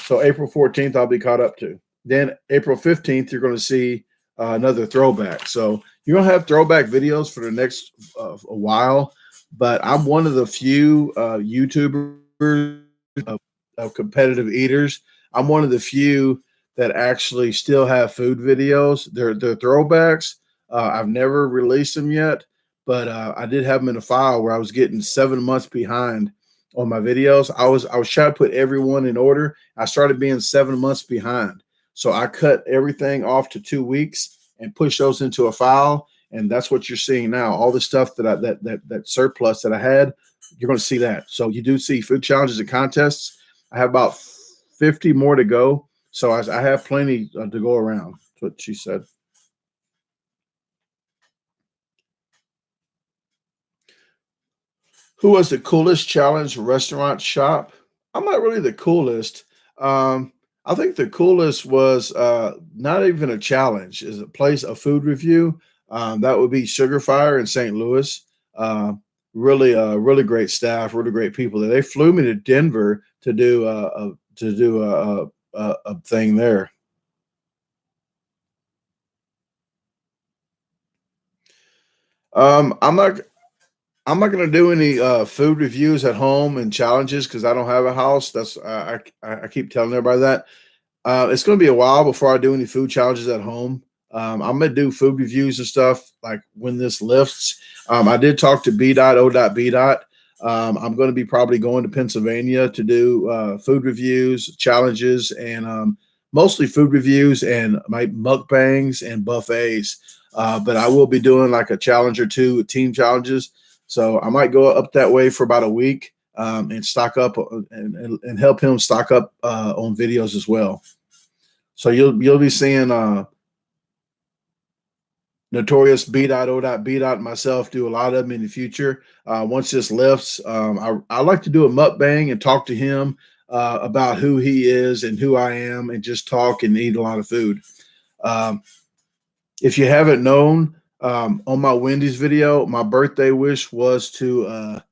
So April 14th, I'll be caught up to. Then April 15th, you're going to see another throwback. So you're going to have throwback videos for the next a while. But I'm one of the few YouTubers of competitive eaters. I'm one of the few that actually still have food videos. They're throwbacks. I've never released them yet, but I did have them in a file where I was getting 7 months behind on my videos. I was trying to put everyone in order. I started being 7 months behind. So I cut everything off to 2 weeks and push those into a file. And that's what you're seeing now. All the stuff that surplus that I had, you're going to see that. So you do see food challenges and contests. I have about 50 more to go. So I have plenty to go around. That's what she said. Who was the coolest challenge restaurant shop? I'm not really the coolest. I think the coolest was not even a challenge, is a place, a food review. That would be Sugar Fire in St. Louis. Really great staff, really great people. They flew me to Denver to do a thing there. I'm not. I'm not going to do any food reviews at home and challenges because I don't have a house. That's I keep telling everybody that. It's going to be a while before I do any food challenges at home. I'm going to do food reviews and stuff like when this lifts. I did talk to B.O.B. I'm going to be probably going to Pennsylvania to do food reviews, challenges, and mostly food reviews and my mukbangs and buffets. But I will be doing like a challenge or two, team challenges. So I might go up that way for about a week and stock up and help him stock up on videos as well. So you'll be seeing Notorious B.O.B. myself do a lot of them in the future. Once this lifts, I like to do a mukbang and talk to him about who he is and who I am, and just talk and eat a lot of food. Um, if you haven't known, on my Wendy's video, my birthday wish was to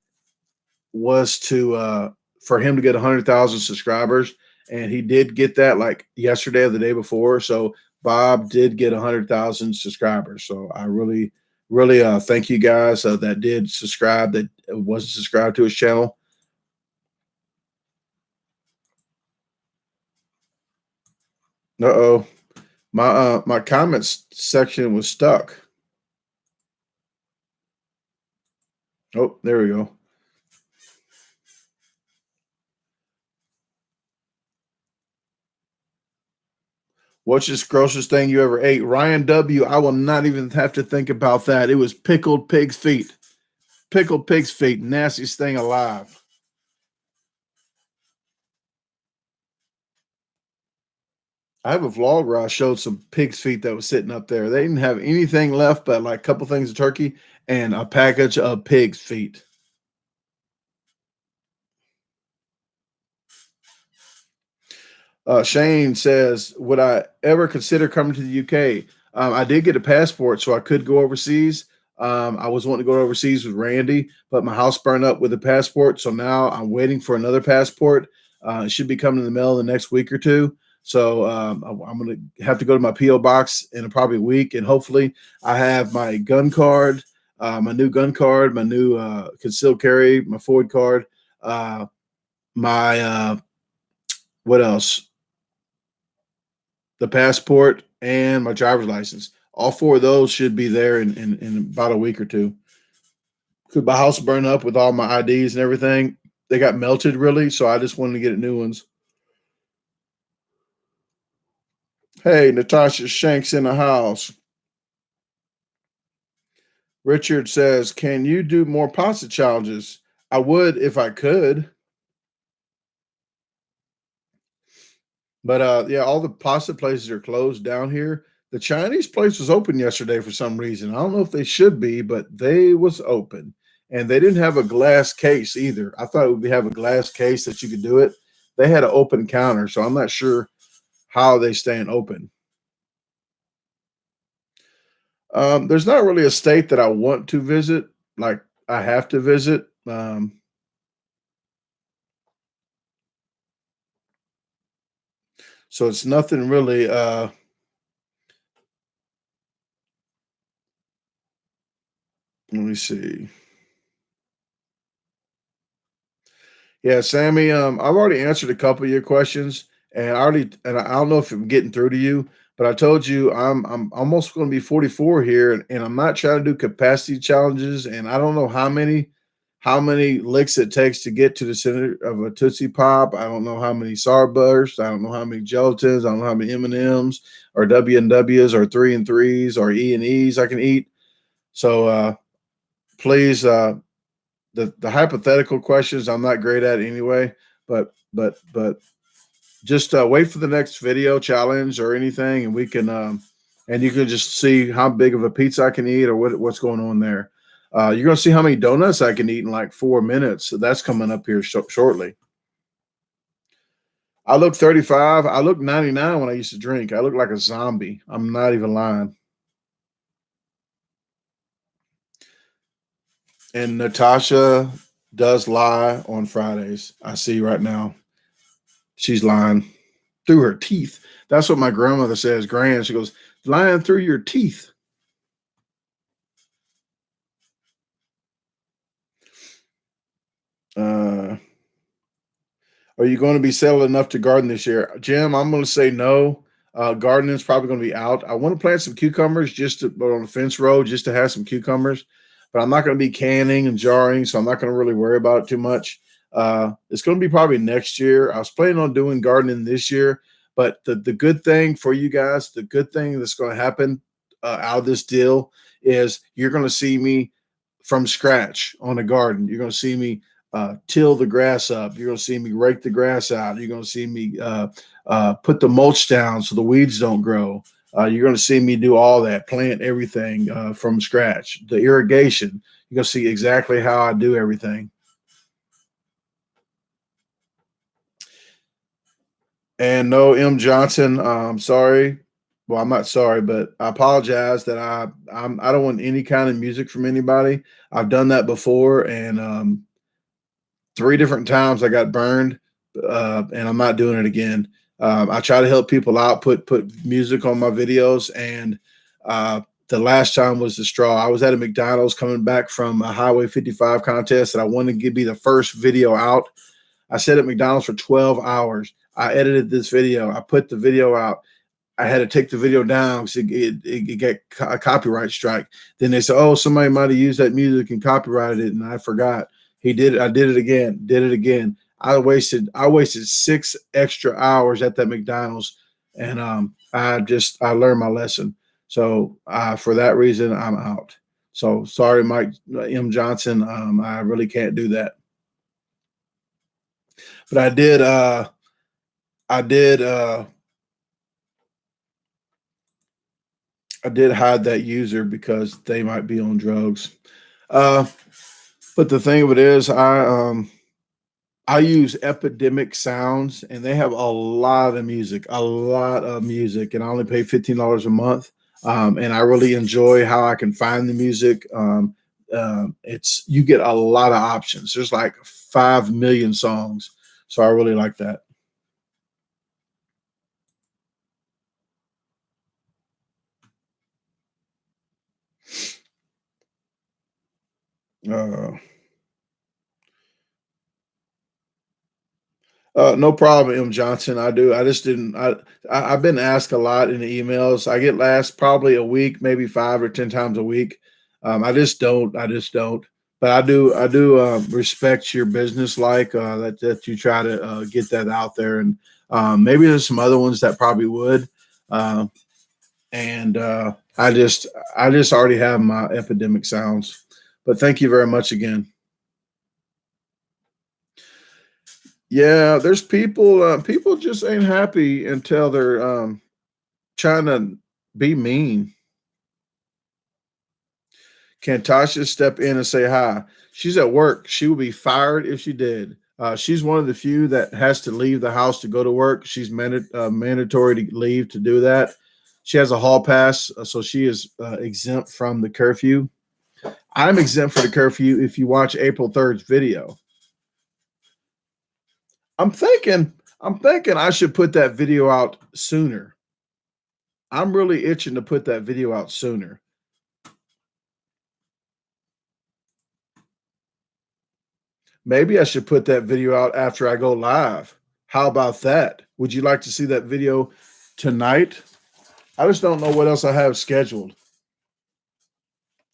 for him to get 100,000 subscribers, and he did get that like yesterday or the day before. So Bob did get 100,000 subscribers. So I really thank you guys that did subscribe, that wasn't subscribed to his channel. Uh-oh. My comments section was stuck. Oh, there we go. What's the grossest thing you ever ate? Ryan W., I will not even have to think about that. It was pickled pig's feet. pickled pig's feet, nastiest thing alive. I have a vlog where I showed some pig's feet that was sitting up there. They didn't have anything left but like a couple things of turkey and a package of pig's feet. Shane says, would I ever consider coming to the UK? I did get a passport, so I could go overseas. I was wanting to go overseas with Randy, but my house burned up with the passport. So now I'm waiting for another passport. It should be coming in the mail in the next week or two. So I'm going to have to go to my P.O. box in probably a week. And hopefully I have my gun card, my new gun card, my new concealed carry, my Ford card, my what else? The passport and my driver's license. All four of those should be there in about a week or two. Because my house burned up with all my IDs and everything. They got melted really, so I just wanted to get new ones. Hey, Natasha Shanks in the house. Richard says, can you do more pasta challenges? I would if I could. But yeah, all the pasta places are closed down here. The Chinese place was open yesterday for some reason. I don't know if they should be, but they was open. And they didn't have a glass case either. I thought it would have a glass case that you could do it. They had an open counter, so I'm not sure how they staying open. There's not really a state that I want to visit, like I have to visit. So it's nothing really. Let me see. Yeah, Sammy, I've already answered a couple of your questions, and I don't know if I'm getting through to you, but I told you I'm almost going to be 44 here, and I'm not trying to do capacity challenges, and I don't know how many licks it takes to get to the center of a Tootsie Pop. I don't know how many Starbursts. I don't know how many gelatins. I don't know how many M&Ms or W&Ws or 3 and 3s or E and E's I can eat. So please. The hypothetical questions I'm not great at anyway, but just wait for the next video challenge or anything, and we can and you can just see how big of a pizza I can eat or what's going on there. You're gonna see how many donuts I can eat in like 4 minutes. So that's coming up here shortly. I look 35. I look 99 when I used to drink. I look like a zombie. I'm not even lying. And Natasha does lie on Fridays. I see right now. She's lying through her teeth. That's what my grandmother says, Grand. She goes, lying through your teeth. Uh, are you going to be settled enough to garden this year? Jim, I'm going to say no. Gardening is probably going to be out. I want to plant some cucumbers just on the fence row just to have some cucumbers, but I'm not going to be canning and jarring, so I'm not going to really worry about it too much. It's going to be probably next year. I was planning on doing gardening this year, but the good thing for you guys, the good thing that's going to happen out of this deal is you're going to see me from scratch on a garden. You're going to see me till the grass up. You're going to see me rake the grass out. You're going to see me put the mulch down so the weeds don't grow. You're going to see me do all that, plant everything from scratch. The irrigation, you're going to see exactly how I do everything. And no, M. Johnson, I'm sorry. Well, I'm not sorry, but I apologize that I don't want any kind of music from anybody. I've done that before, and 3 different times I got burned, and I'm not doing it again. I try to help people out, put music on my videos, and the last time was the straw. I was at a McDonald's coming back from a Highway 55 contest, and I wanted to be the first video out. I sat at McDonald's for 12 hours. I edited this video. I put the video out. I had to take the video down because it got a copyright strike. Then they said, "Oh, somebody might have used that music and copyrighted it," and I forgot. He did it. I did it again. Did it again. I wasted 6 extra hours at that McDonald's, and I learned my lesson. So for that reason, I'm out. So sorry, Mike M. Johnson. I really can't do that. But I did. I did. I did hide that user because they might be on drugs. Uh, but the thing of it is, I use Epidemic Sounds, and they have a lot of music, and I only pay $15 a month. And I really enjoy how I can find the music. It's you get a lot of options. There's like 5 million songs, so I really like that. Uh, no problem, M. Johnson. I do. I just didn't. I've been asked a lot in the emails. I get asked probably a week, maybe 5 or 10 times a week. I just don't. I just don't. But I do. I do respect your business, like that you try to get that out there, and maybe there's some other ones that probably would. Uh, and I just already have my epidemic sounds. But thank you very much again. Yeah, there's people. People just ain't happy until they're trying to be mean. Can Tasha step in and say hi? She's at work. She would be fired if she did. She's one of the few that has to leave the house to go to work. She's mandatory to leave to do that. She has a hall pass, so she is exempt from the curfew. I'm exempt for the curfew if you watch April 3rd's video. I'm thinking, I'm thinking I should put that video out sooner. I'm really itching to put that video out sooner. Maybe I should put that video out after I go live. How about that? Would you like to see that video tonight? I just don't know what else I have scheduled.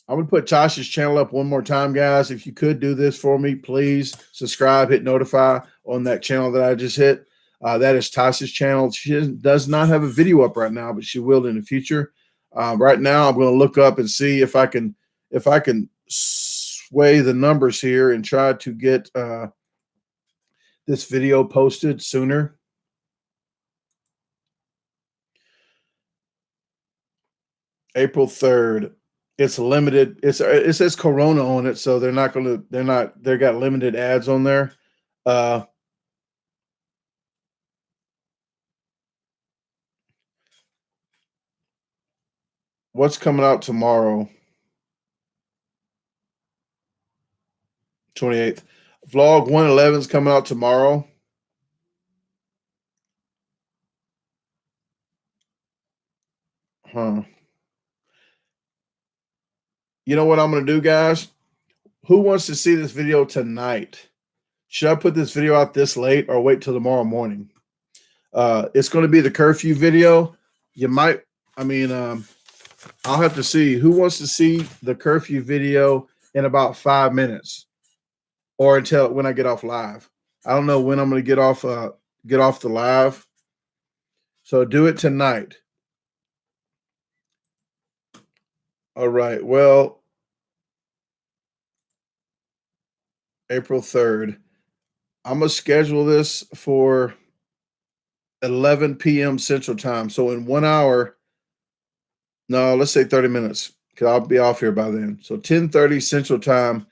I'm going to put Tasha's channel up one more time, guys. If you could do this for me, please subscribe, hit notify on that channel that I just hit. That is Tasha's channel. She does not have a video up right now, but she will in the future. Right now, I'm going to look up and see if I can sway the numbers here and try to get this video posted sooner. April 3rd. It's limited. It says Corona on it, so they got limited ads on there. What's coming out tomorrow? 28th. Vlog 111 is coming out tomorrow. Huh. You know what I'm going to do, guys? Who wants to see this video tonight? Should I put this video out this late or wait till tomorrow morning? It's going to be the curfew video. You might, I mean, I'll have to see who wants to see the curfew video in about 5 minutes or until when I get off live. I don't know when I'm going to get off the live. So do it tonight. All right. Well, April 3rd. I'm going to schedule this for 11 p.m. Central Time. So in 1 hour, no, let's say 30 minutes because I'll be off here by then. So 10:30 Central Time,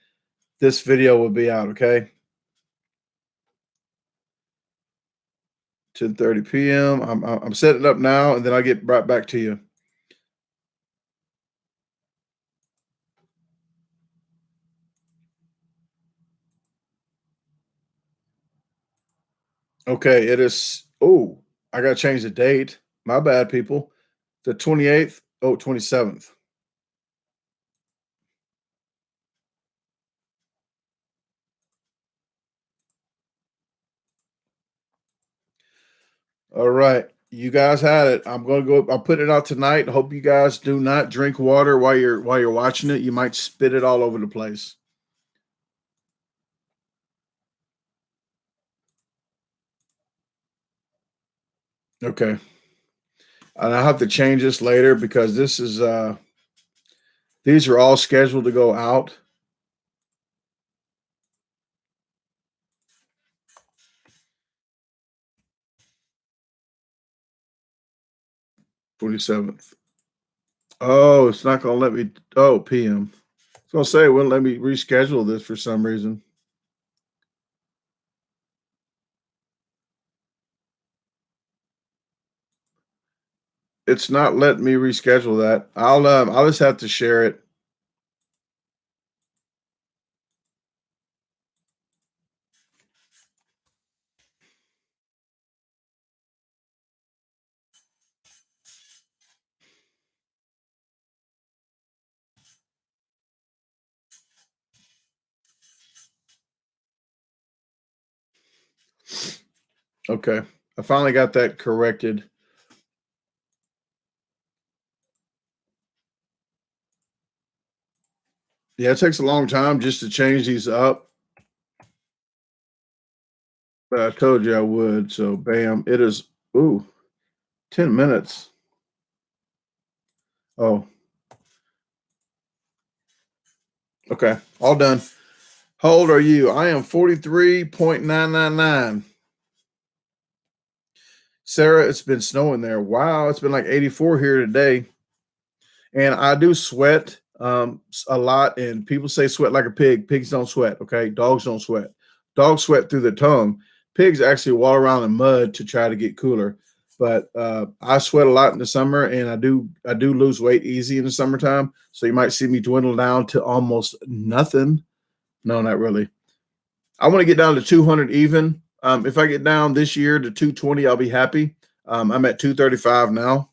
this video will be out, okay? 10:30 p.m. I'm setting it up now, and then I'll get right back to you. Okay, it is. Oh, I got to change the date. My bad, people. The 28th. Oh, 27th. All right. You guys had it. I'm going to go. I'm putting it out tonight. Hope you guys do not drink water while you're watching it. You might spit it all over the place. Okay. And I'll have to change this later because this is These are all scheduled to go out. '27th. Oh, it's not going to let me. Oh, PM. I was going to say, it wouldn't let me reschedule this for some reason. It's not letting me reschedule that. I'll just have to share it. Okay. I finally got that corrected. Yeah, it takes a long time just to change these up, but I told you I would. So, bam, it is. Ooh, 10 minutes. Oh, okay. All done. How old are you? I am 43.999. Sarah, it's been snowing there. Wow, it's been like 84 here today. And I do sweat a lot. And people say sweat like a pig. Pigs don't sweat. Okay. Dogs don't sweat. Dogs sweat through the tongue. Pigs actually walk around in mud to try to get cooler. But I sweat a lot in the summer, and I do lose weight easy in the summertime. So you might see me dwindle down to almost nothing. No, not really. I want to get down to 200 even. If I get down this year to 220, I'll be happy. I'm at 235 now.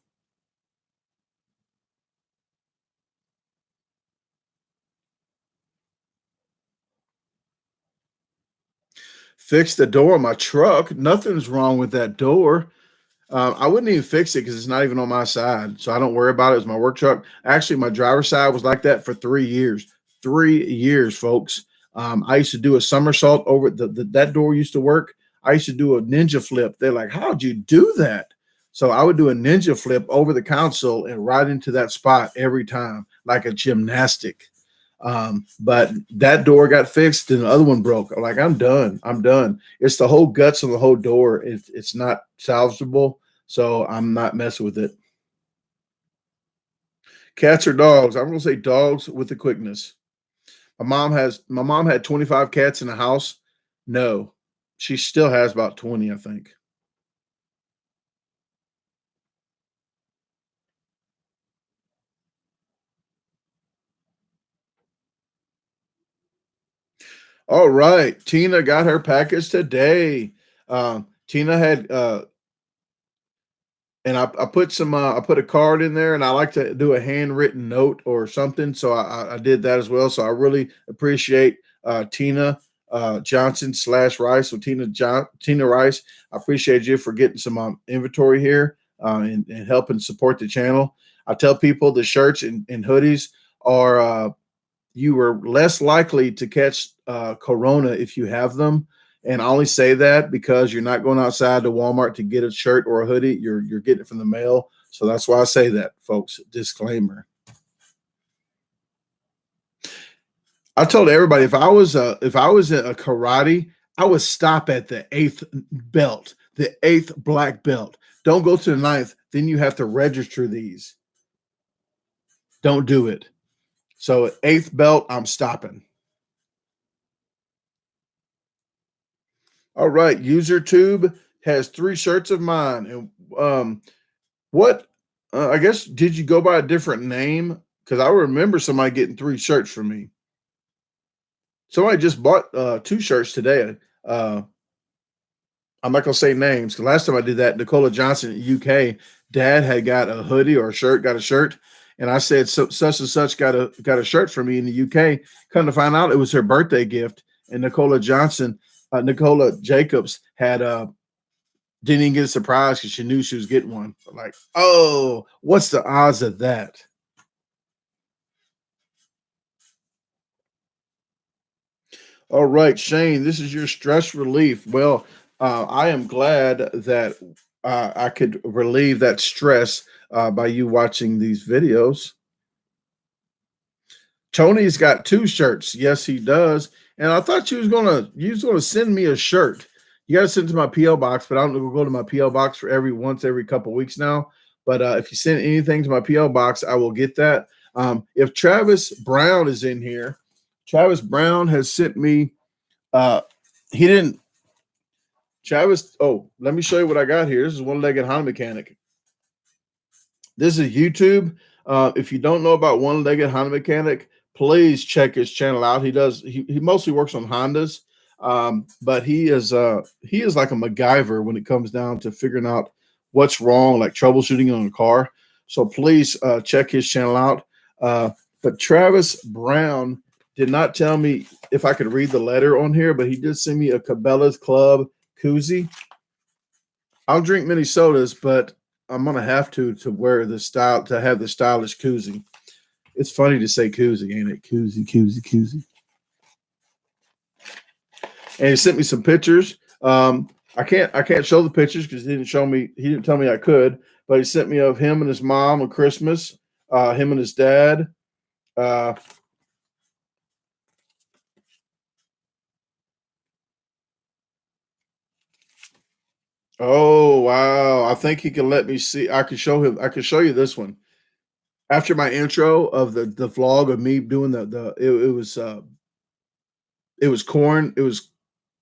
Fix the door on my truck. Nothing's wrong with that door. I wouldn't even fix it because it's not even on my side, so I don't worry about it. It's my work truck. Actually, my driver's side was like that for 3 years. 3 years, folks. I used to do a somersault over that door used to work. I used to do a ninja flip. They're like, "How'd you do that?" So I would do a ninja flip over the console and right into that spot every time, like a gymnastic. But that door got fixed and the other one broke. I'm like, I'm done. I'm done. It's the whole guts of the whole door. It's not salvageable. So I'm not messing with it. Cats or dogs? I'm gonna say dogs with the quickness. My mom had 25 cats in the house. No, she still has about 20, I think. All right. Tina got her package today. Tina had and I put some I put a card in there, and I like to do a handwritten note or something, so I did that as well. So I really appreciate Tina Johnson slash Rice, or Tina Rice. I appreciate you for getting some inventory here, and helping support the channel. I tell people the shirts and hoodies are you are less likely to catch corona if you have them. And I only say that because you're not going outside to Walmart to get a shirt or a hoodie. You're getting it from the mail. So that's why I say that, folks. Disclaimer. I told everybody if I was a karate, I would stop at the eighth belt, the eighth black belt. Don't go to the ninth. Then you have to register these. Don't do it. So eighth belt, I'm stopping. All right, UserTube has 3 shirts of mine, and what? I guess did you go by a different name? Because I remember somebody getting 3 shirts from me. Somebody just bought 2 shirts today. I'm not gonna say names because last time I did that, Nicola Johnson in UK, Dad had got a hoodie or a shirt, got a shirt, and I said such and such got a shirt for me in the UK. Come to find out, it was her birthday gift, and Nicola Jacobs had didn't even get a surprise because she knew she was getting one. I'm like, oh, what's the odds of that? All right, Shane, this is your stress relief. Well, I am glad that I could relieve that stress by you watching these videos. Tony's got 2 shirts. Yes, he does. And I thought you was gonna send me a shirt. You gotta send it to my PO box, but I don't go to my PO box for every couple weeks now. But if you send anything to my PO box, I will get that. If Travis Brown is in here, Travis Brown has sent me. He didn't. Travis. Oh, let me show you what I got here. This is One-Legged Honda Mechanic. This is YouTube. If you don't know about One-Legged Honda Mechanic, please check his channel out. He mostly works on Hondas, but he is like a MacGyver when it comes down to figuring out what's wrong, like troubleshooting on a car. So please check his channel out. But Travis Brown did not tell me if I could read the letter on here, but he did send me a Cabela's Club koozie. I'll drink many sodas, but I'm gonna have to wear the style to have the stylish koozie. It's funny to say koozie, ain't it? Koozie. And he sent me some pictures. I can't show the pictures because he didn't tell me I could, but he sent me of him and his mom on Christmas, him and his dad. Oh wow. I think he can let me see. I could show you this one. After my intro of the vlog of me doing it was corn. It was,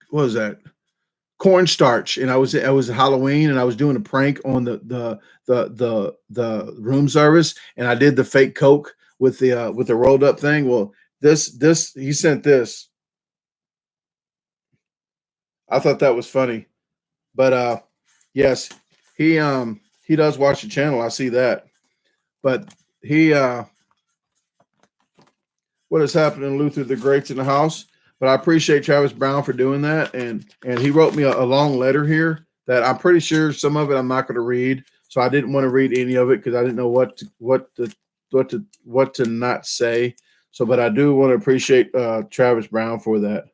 what was that? Cornstarch. And I was Halloween and I was doing a prank on the room service, and I did the fake Coke with the rolled up thing. Well, this he sent this. I thought that was funny. But yes, he does watch the channel. I see that. But he what is happening, Luther the Great's in the house. But I appreciate Travis Brown for doing that, and he wrote me a long letter here that I'm pretty sure some of it I'm not going to read. So I didn't want to read any of it because I didn't know what to not say. So, but I do want to appreciate Travis Brown for that.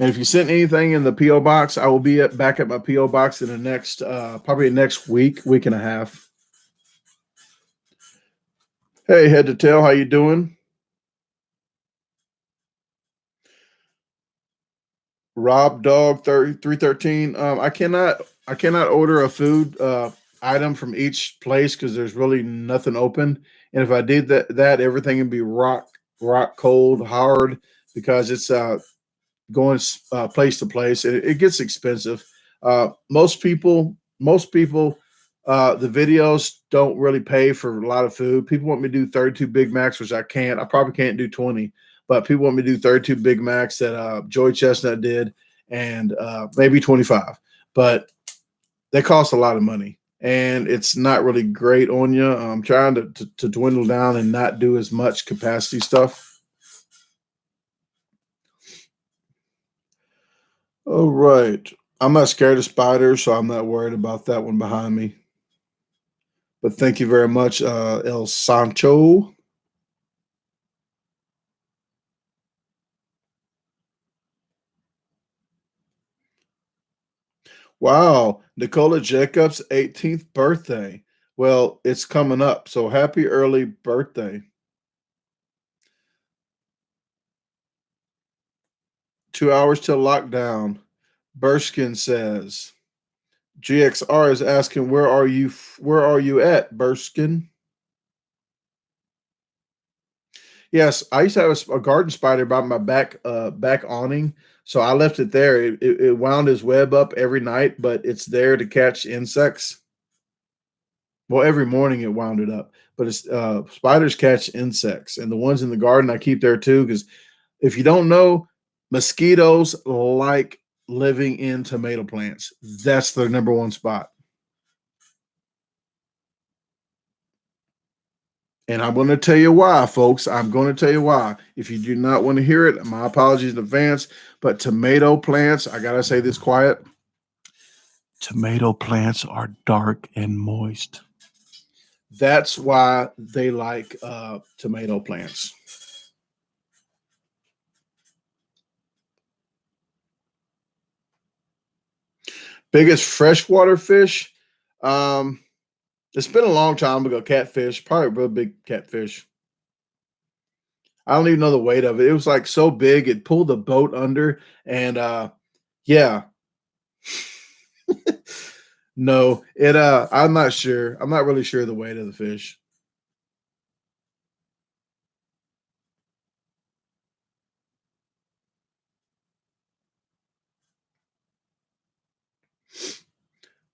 And if you sent anything in the PO box, I will be back at my PO box in the next probably next week and a half. Hey, Head to Tail, how you doing? Rob Dog 313. I cannot order a food item from each place because there's really nothing open. And if I did that everything would be rock cold hard because it's going place to place. It gets expensive. Most people, the videos don't really pay for a lot of food. People want me to do 32 Big Macs, which I can't. I probably can't do 20, but people want me to do 32 Big Macs that Joey Chestnut did, and maybe 25. But they cost a lot of money, and it's not really great on you. I'm trying to dwindle down and not do as much capacity stuff. All right. I'm not scared of spiders, so I'm not worried about that one behind me. But thank you very much, El Sancho. Wow. Nicola Jacobs' 18th birthday. Well, it's coming up, so happy early birthday. 2 hours till lockdown. Burskin says. GXR is asking, where are you at, Burskin? Yes, I used to have a garden spider by my back awning, so I left it there. It wound his web up every night, but it's there to catch insects. Well, every morning it wound it up, but it's spiders catch insects, and the ones in the garden I keep there too. Because if you don't know, mosquitoes like living in tomato plants. That's their number one spot. And I'm going to tell you why, folks. I'm going to tell you why. If you do not want to hear it, my apologies in advance. But tomato plants, I got to say this quiet. Tomato plants are dark and moist. That's why they like tomato plants. Biggest freshwater fish. It's been a long time ago. Catfish, probably a real big catfish. I don't even know the weight of it. It was like so big it pulled the boat under, and yeah. No, it I'm not sure. I'm not really sure the weight of the fish.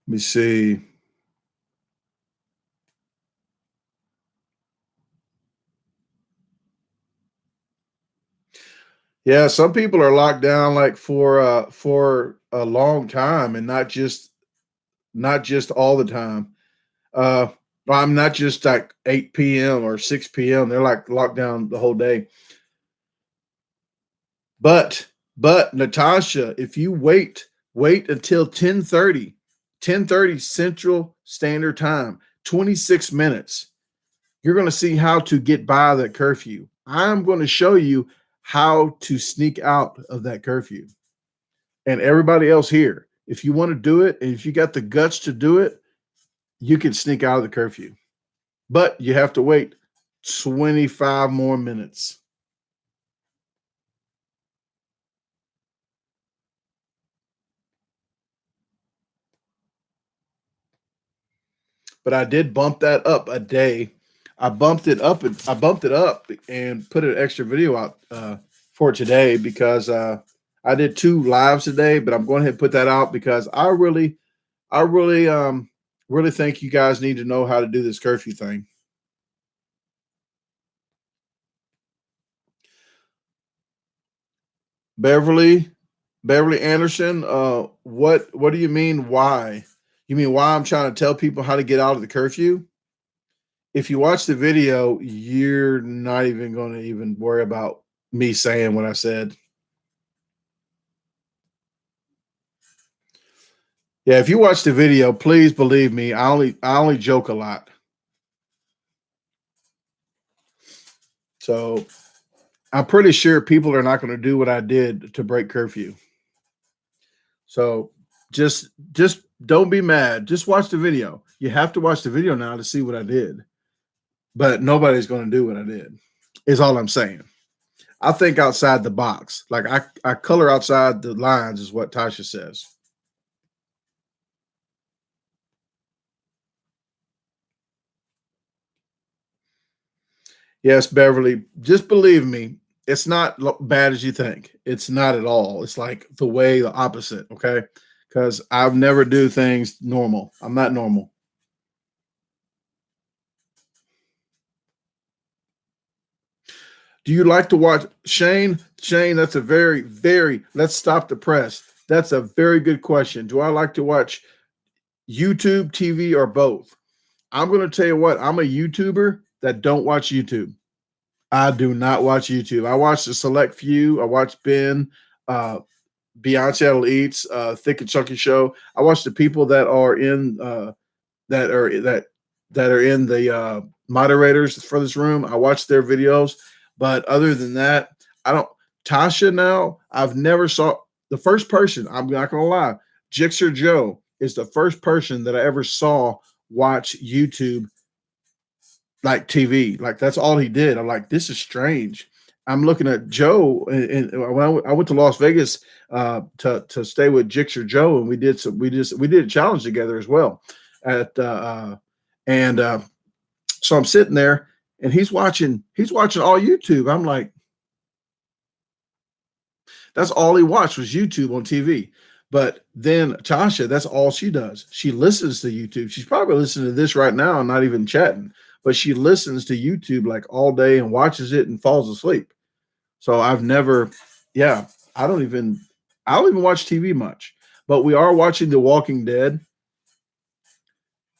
Let me see. Yeah, some people are locked down like for a long time and not just all the time. Uh I'm not just like 8 p.m. or 6 p.m. They're like locked down the whole day. But Natasha, if you wait until 10:30 Central Standard Time, 26 minutes, you're going to see how to get by that curfew. I'm going to show you how to sneak out of that curfew. And everybody else here, if you want to do it and if you got the guts to do it, you can sneak out of the curfew. But you have to wait 25 more minutes. But I did bump that up a day. I bumped it up and put an extra video out for today because I did 2 lives today, but I'm going ahead and put that out because I really think you guys need to know how to do this curfew thing. Beverly, Beverly Anderson, what do you mean why? You mean why I'm trying to tell people how to get out of the curfew? If you watch the video, you're not even going to even worry about me saying what I said. Yeah, if you watch the video, please believe me, I only joke a lot. So I'm pretty sure people are not going to do what I did to break curfew. So just don't be mad. Just watch the video. You have to watch the video now to see what I did. But nobody's going to do what I did. Is all I'm saying. I think outside the box. Like I color outside the lines is what Tasha says. Yes, Beverly, just believe me, it's not bad as you think. It's not at all. It's like the opposite, okay? Because I never do things normal. I'm not normal. Do you like to watch Shane? Shane, that's a let's stop the press. That's a very good question. Do I like to watch YouTube, TV, or both? I'm going to tell you what, I'm a YouTuber that don't watch YouTube. I do not watch YouTube. I watch the select few. I watch Ben, uh, Beyonce Eats, Thick and Chunky Show. I watch the people that are in that are that are in the moderators for this room. I watch their videos, but other than that, I don't. Tasha, now I've never saw the first person. I'm not gonna lie. Jixer Joe is the first person that I ever saw watch YouTube like TV. Like that's all he did. I'm like, this is strange. I'm looking at Joe, and when I went to Las Vegas to stay with Jixer Joe, and we did a challenge together as well. At and So I'm sitting there, and he's watching all YouTube. I'm like, that's all he watched was YouTube on TV. But then Tasha, that's all she does. She listens to YouTube. She's probably listening to this right now and not even chatting, but she listens to YouTube like all day and watches it and falls asleep. So I've never, yeah, I don't even watch TV much. But we are watching The Walking Dead.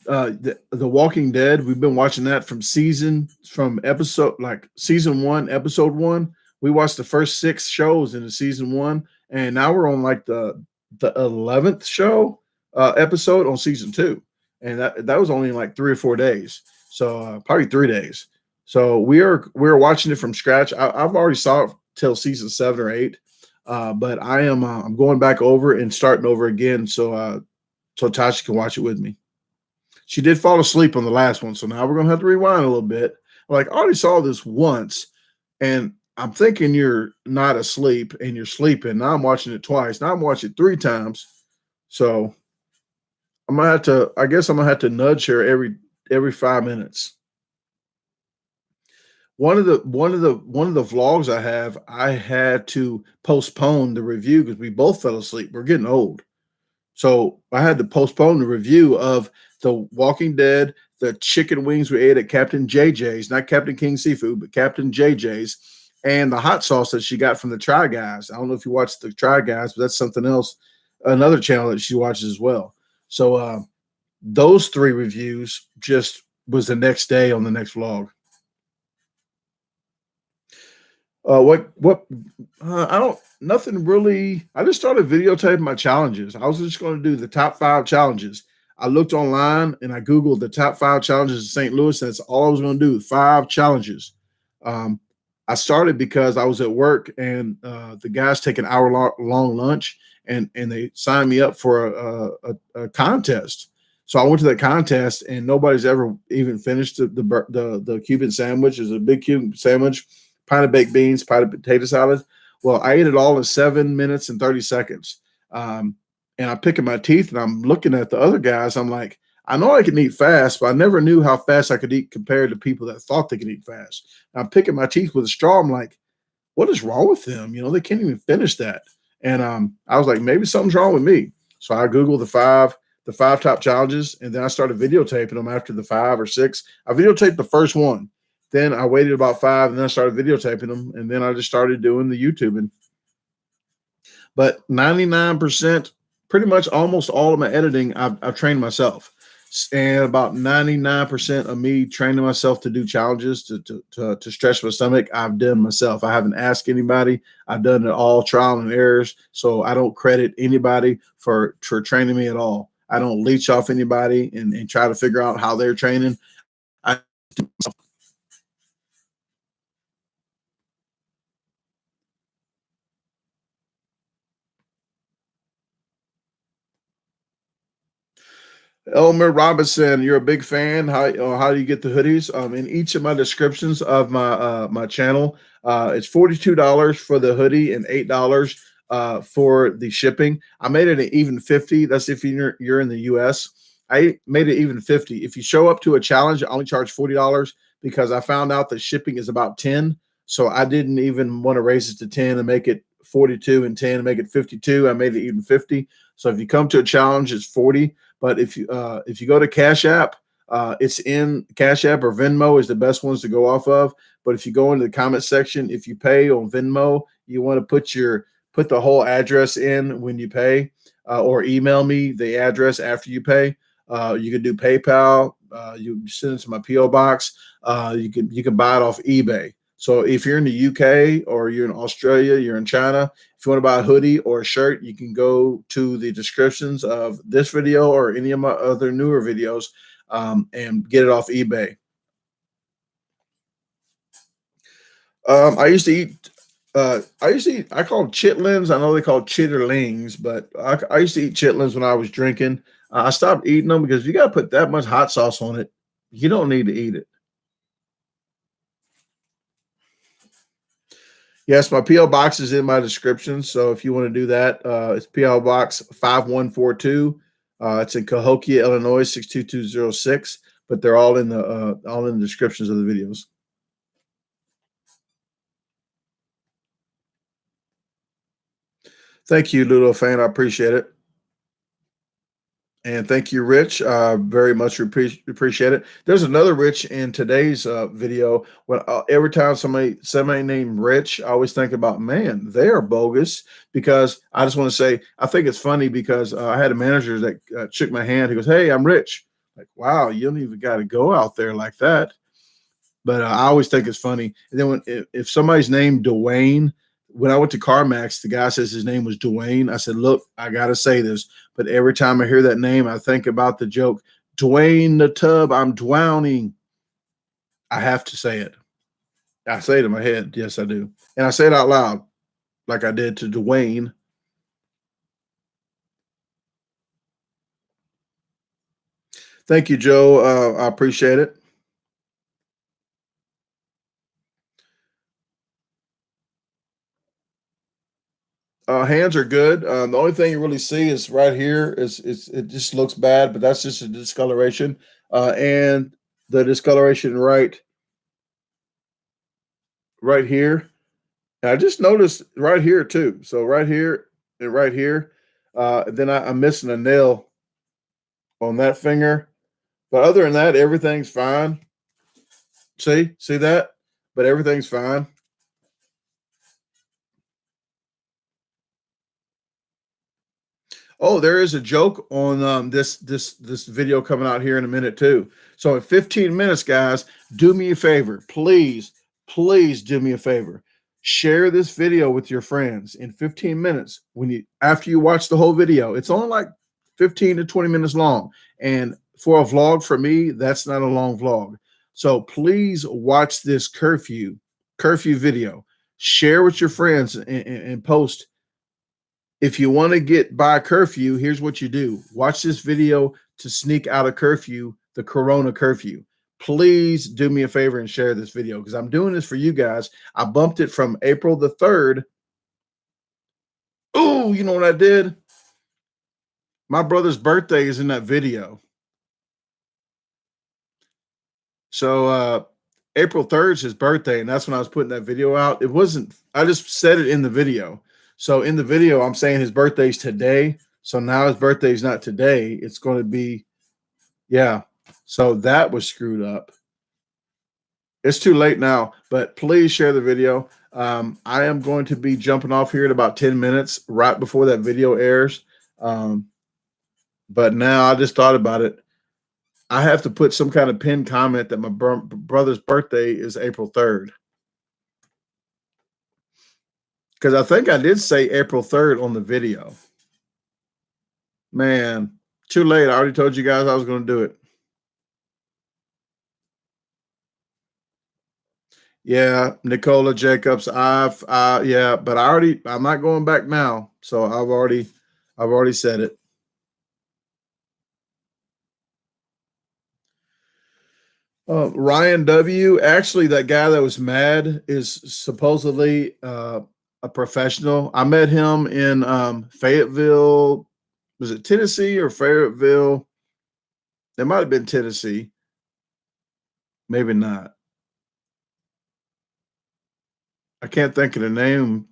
The Walking Dead. We've been watching that from episode like season 1, episode 1. We watched the first 6 shows in the season 1, and now we're on like the 11th show episode on season 2, and that was only in like 3 or 4 days. So probably 3 days. So we're watching it from scratch. I've already saw it till season 7 or 8, but I'm going back over and starting over again so Tasha can watch it with me. She did fall asleep on the last one, so now we're gonna have to rewind a little bit. Like, I already saw this once, and I'm thinking you're not asleep and you're sleeping. Now I'm watching it twice. Now I'm watching it 3 times. So I'm gonna have to. I guess I'm gonna have to nudge her every 5 minutes. One of the vlogs I had to postpone the review because we both fell asleep. We're getting old. So I had to postpone the review of The Walking Dead, the chicken wings we ate at Captain JJ's, not Captain King Seafood, but Captain JJ's, and the hot sauce that she got from the Try Guys. I don't know if you watch the Try Guys, but that's something else, another channel that she watches as well. So those 3 reviews just was the next day on the next vlog. What I don't nothing really. I just started videotaping my challenges. I was just going to do the top 5 challenges. I looked online and I Googled the top 5 challenges in St. Louis. That's all I was going to do, 5 challenges. Um, I started because I was at work and the guys take an hour long lunch and they signed me up for a contest. So I went to that contest and nobody's ever even finished the Cuban sandwich. It's a big Cuban sandwich, pint of baked beans, pint of potato salad. Well, I ate it all in 7 minutes and 30 seconds. And I'm picking my teeth and I'm looking at the other guys. I'm like, I know I can eat fast, but I never knew how fast I could eat compared to people that thought they could eat fast. And I'm picking my teeth with a straw. I'm like, what is wrong with them? You know, they can't even finish that. And I was like, maybe something's wrong with me. So I Googled the five top challenges, and then I started videotaping them after the 5 or 6. I videotaped the first one. Then I waited about 5, and then I started videotaping them, and then I just started doing the YouTubing. But 99%, pretty much almost all of my editing, I've trained myself. And about 99% of me training myself to do challenges to stretch my stomach, I've done myself. I haven't asked anybody. I've done it all trial and errors. So I don't credit anybody for training me at all. I don't leech off anybody and try to figure out how they're training. I Elmer Robinson, you're a big fan. How do you get the hoodies? In each of my descriptions of my channel, it's $42 for the hoodie and $8 for the shipping. I made it an even 50. That's if you're in the US. I made it even 50. If you show up to a challenge, I only charge $40 because I found out that shipping is about 10. So I didn't even want to raise it to 10 and make it 42 and 10 and make it 52. I made it even 50. So if you come to a challenge, it's 40. But if you go to Cash App, it's in Cash App or Venmo is the best ones to go off of. But if you go into the comment section, if you pay on Venmo, you want to put the whole address in when you pay, or email me the address after you pay. You can do PayPal. You send it to my PO box. You can buy it off eBay. So if you're in the UK or you're in Australia, you're in China, if you want to buy a hoodie or a shirt, you can go to the descriptions of this video or any of my other newer videos and get it off eBay. I used to eat. I call chitlins. I know they call chitterlings, but I used to eat chitlins when I was drinking. I stopped eating them because you got to put that much hot sauce on it. You don't need to eat it. Yes, my PO box is in my description. So if you want to do that, it's PO Box 5142. It's in Cahokia, Illinois 62206. But they're all in the descriptions of the videos. Thank you, Ludo fan. I appreciate it. And thank you, Rich. Very much appreciate it. There's another Rich in today's video. When every time somebody named Rich, I always think about, man, they are bogus. Because I just want to say, I think it's funny because I had a manager that shook my hand. He goes, "Hey, I'm Rich." Like, wow, you don't even got to go out there like that. But I always think it's funny. And then if somebody's named Dwayne, when I went to CarMax, the guy says his name was Dwayne. I said, look, I got to say this, but every time I hear that name, I think about the joke, Dwayne the tub, I'm drowning. I have to say it. I say it in my head. Yes, I do. And I say it out loud like I did to Dwayne. Thank you, Joe. I appreciate it. Hands are good. The only thing you really see is right here is it just looks bad, but that's just a discoloration. And the discoloration right here. And I just noticed right here too. So right here and right here. Then I'm missing a nail on that finger. But other than that, everything's fine. See that? But everything's fine. Oh, there is a joke on this video coming out here in a minute too. So in 15 minutes, guys, do me a favor, please do me a favor. Share this video with your friends in 15 minutes. After you watch the whole video, it's only like 15 to 20 minutes long. And for a vlog for me, that's not a long vlog. So please watch this curfew video. Share with your friends and post. If you want to get by curfew, here's what you do. Watch this video to sneak out of curfew, the Corona curfew. Please do me a favor and share this video because I'm doing this for you guys. I bumped it from April the 3rd. Oh, you know what I did? My brother's birthday is in that video. So April 3rd is his birthday, and that's when I was putting that video out. It wasn't, I just said it in the video. So in the video, I'm saying his birthday's today. So now his birthday's not today. It's going to be, yeah. So that was screwed up. It's too late now, but please share the video. I am going to be jumping off here in about 10 minutes, right before that video airs. But now I just thought about it. I have to put some kind of pinned comment that my brother's birthday is April 3rd. Because I think I did say April 3rd on the video. Man, too late. I already told you guys I was going to do it. Yeah, Nicola Jacobs. Yeah, but I'm not going back now. So I've already said it. Ryan W. Actually, that guy that was mad is supposedly a professional. I met him in Fayetteville. Was it Tennessee or Fayetteville? It might have been Tennessee. Maybe not. I can't think of the name.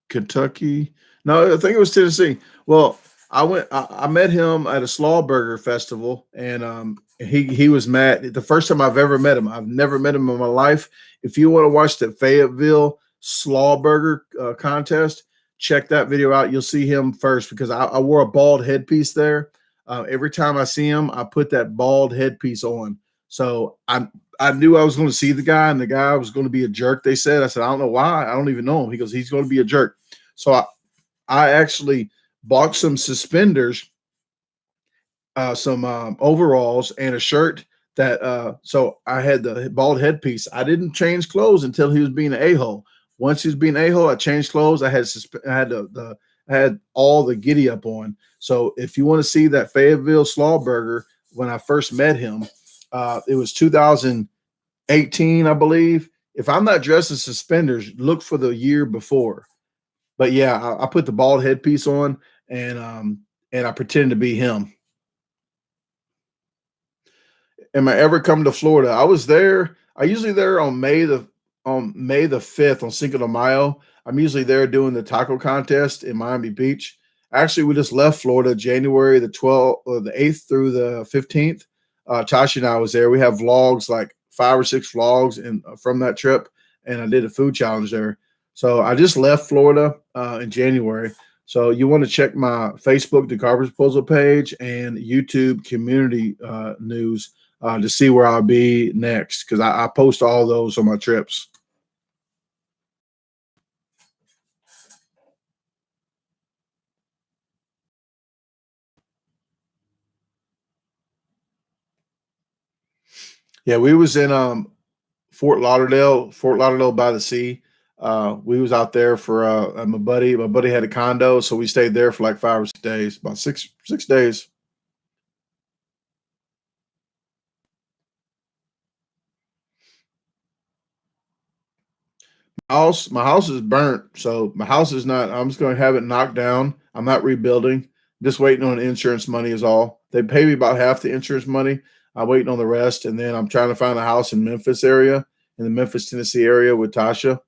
Kentucky. No, I think it was Tennessee. Well, I met him at a Slaw Burger festival, and he was mad. The first time I've ever met him. I've never met him in my life. If you want to watch the Fayetteville Slaw Burger contest, check that video out. You'll see him first because I wore a bald headpiece there. Every time I see him, I put that bald headpiece on. So I knew I was going to see the guy, and the guy was going to be a jerk. They said, I said, I don't know why. I don't even know him. He goes, he's going to be a jerk. So I actually bought some suspenders, some overalls, and a shirt that. So I had the bald headpiece. I didn't change clothes until he was being an a-hole. Once he was being an a-hole, I changed clothes. I had all the giddy up on. So if you want to see that Fayetteville Slaw Burger, when I first met him, it was 2018, I believe. If I'm not dressed in suspenders, look for the year before. But yeah, I put the bald headpiece on and I pretended to be him. Am I ever come to Florida? I was there. I usually there on May the 5th on Cinco de Mayo. I'm usually there doing the taco contest in Miami Beach. Actually, we just left Florida January the 12th or the 8th through the 15th. Tasha and I was there. We have vlogs, like 5 or 6 vlogs from that trip, and I did a food challenge there. So I just left Florida in January. So you want to check my Facebook, the Garbage Disposal page, and YouTube community news to see where I'll be next because I post all those on my trips. Yeah, we was in Fort Lauderdale by the sea. We was out there for my buddy. My buddy had a condo, so we stayed there for like 5 or 6 days, about six days. My house is burnt, so my house is not. I'm just going to have it knocked down. I'm not rebuilding. Just waiting on insurance money is all. They pay me about half the insurance money. I'm waiting on the rest, and then I'm trying to find a house in Memphis area, in the Memphis, Tennessee area with Tasha.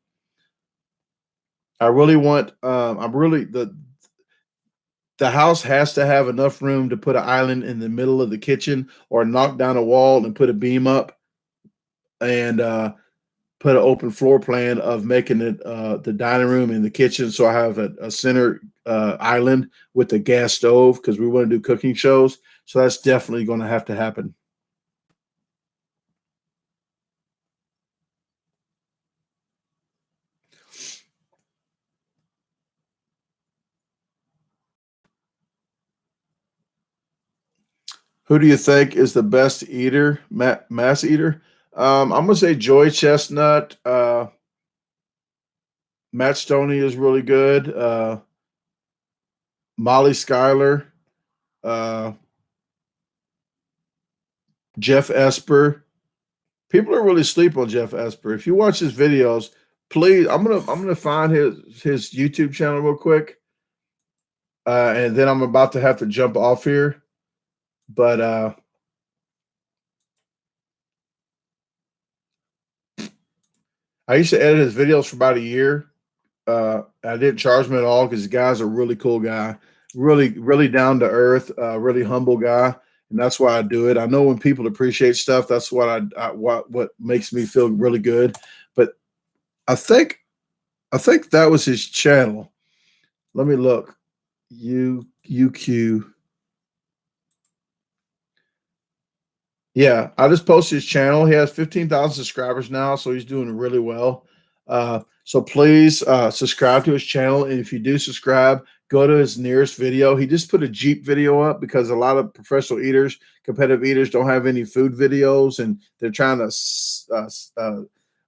I really want. I'm really the house has to have enough room to put an island in the middle of the kitchen, or knock down a wall and put a beam up, and put an open floor plan of making it the dining room and the kitchen. So I have a center island with a gas stove because we want to do cooking shows. So that's definitely going to have to happen. Who do you think is the best eater, mass eater? I'm going to say Joy Chestnut. Matt Stoney is really good. Molly Schuyler. Uh, Jeff Esper. People are really sleep on Jeff Esper. If you watch his videos, please, I'm gonna find his YouTube channel real quick, and then I'm about to have to jump off here. But I used to edit his videos for about a year. I didn't charge him at all because the guy's a really cool guy, really down to earth, really humble guy, and that's why I do it. I know when people appreciate stuff, that's what makes me feel really good. But I think I think that was his channel. Let me look. UQ. Yeah, I just posted his channel. He has 15,000 subscribers now, so he's doing really well. So please subscribe to his channel. And if you do subscribe, go to his nearest video. He just put a Jeep video up because a lot of professional eaters, competitive eaters, don't have any food videos, and they're trying to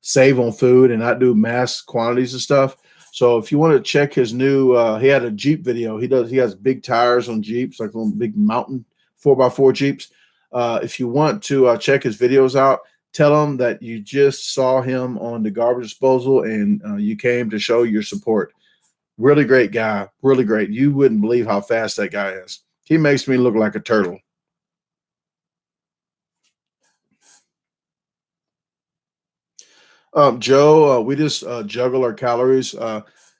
save on food and not do mass quantities of stuff. So if you want to check his new, he had a Jeep video. He has big tires on Jeeps, like on big mountain 4x4 Jeeps. If you want to check his videos out, tell him that you just saw him on the Garbage Disposal and you came to show your support. Really great guy. Really great. You wouldn't believe how fast that guy is. He makes me look like a turtle. Joe, we just juggle our calories.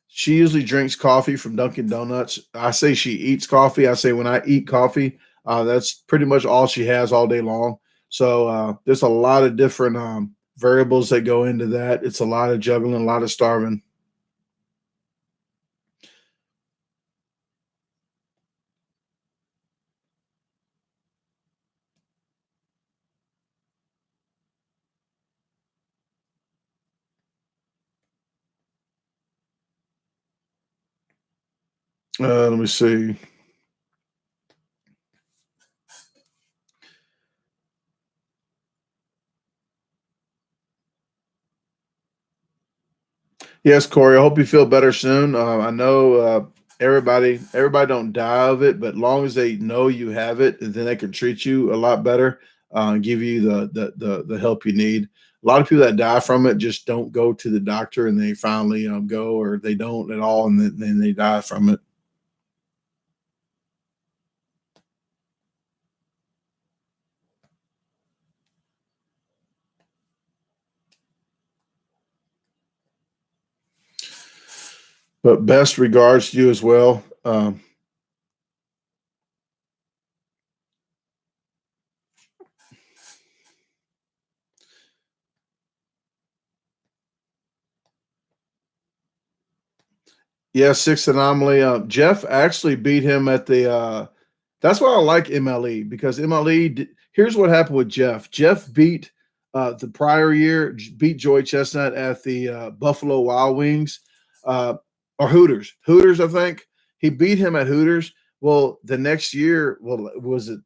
She usually drinks coffee from Dunkin' Donuts. I say she eats coffee. I say when I eat coffee, that's pretty much all she has all day long. So there's a lot of different variables that go into that. It's a lot of juggling, a lot of starving. Let me see. Yes, Corey. I hope you feel better soon. I know everybody don't die of it, but long as they know you have it, then they can treat you a lot better and give you the help you need. A lot of people that die from it just don't go to the doctor, and they finally go, or they don't at all, and then they die from it. But best regards to you as well. Yeah, sixth anomaly. Jeff actually beat him at the. That's why I like MLE because MLE. Here's what happened with Jeff. Jeff beat the prior year, beat Joy Chestnut at the Buffalo Wild Wings or Hooters. Hooters, I think he beat him at Hooters. Well, the next year, well, was it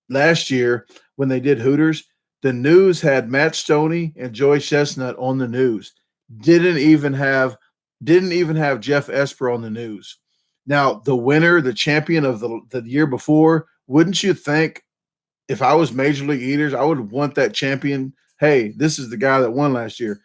last year when they did Hooters? The news had Matt Stoney and Joy Chestnut on the news. Didn't even have Jeff Esper on the news. Now, the winner, the champion of the year before, wouldn't you think if I was Major League Eaters, I would want that champion? Hey, this is the guy that won last year.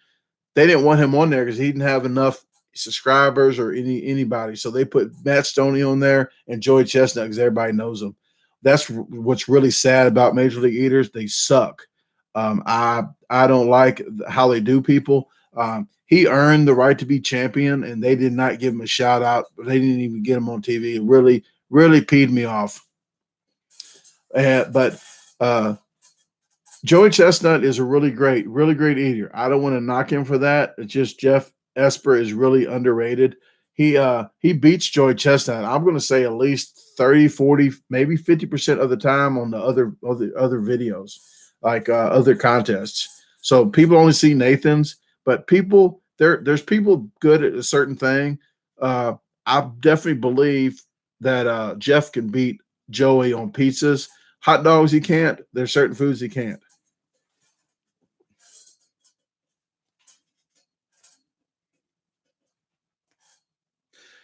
they didn't want him on there because he didn't have enough subscribers or anybody. So they put Matt Stoney on there and Joey Chestnut because everybody knows him. That's what's really sad about Major League Eaters. They suck. I don't like how they do people. He earned the right to be champion, and they did not give him a shout out. They didn't even get him on TV. It really, really peed me off. But Joey Chestnut is a really great eater. I don't want to knock him for that. It's just Jeff Esper is really underrated. He beats Joey Chestnut. I'm going to say at least 30, 40, maybe 50% of the time on the other videos, like other contests. So people only see Nathan's, but there's people good at a certain thing. I definitely believe that Jeff can beat Joey on pizzas. Hot dogs he can't. There's certain foods he can't.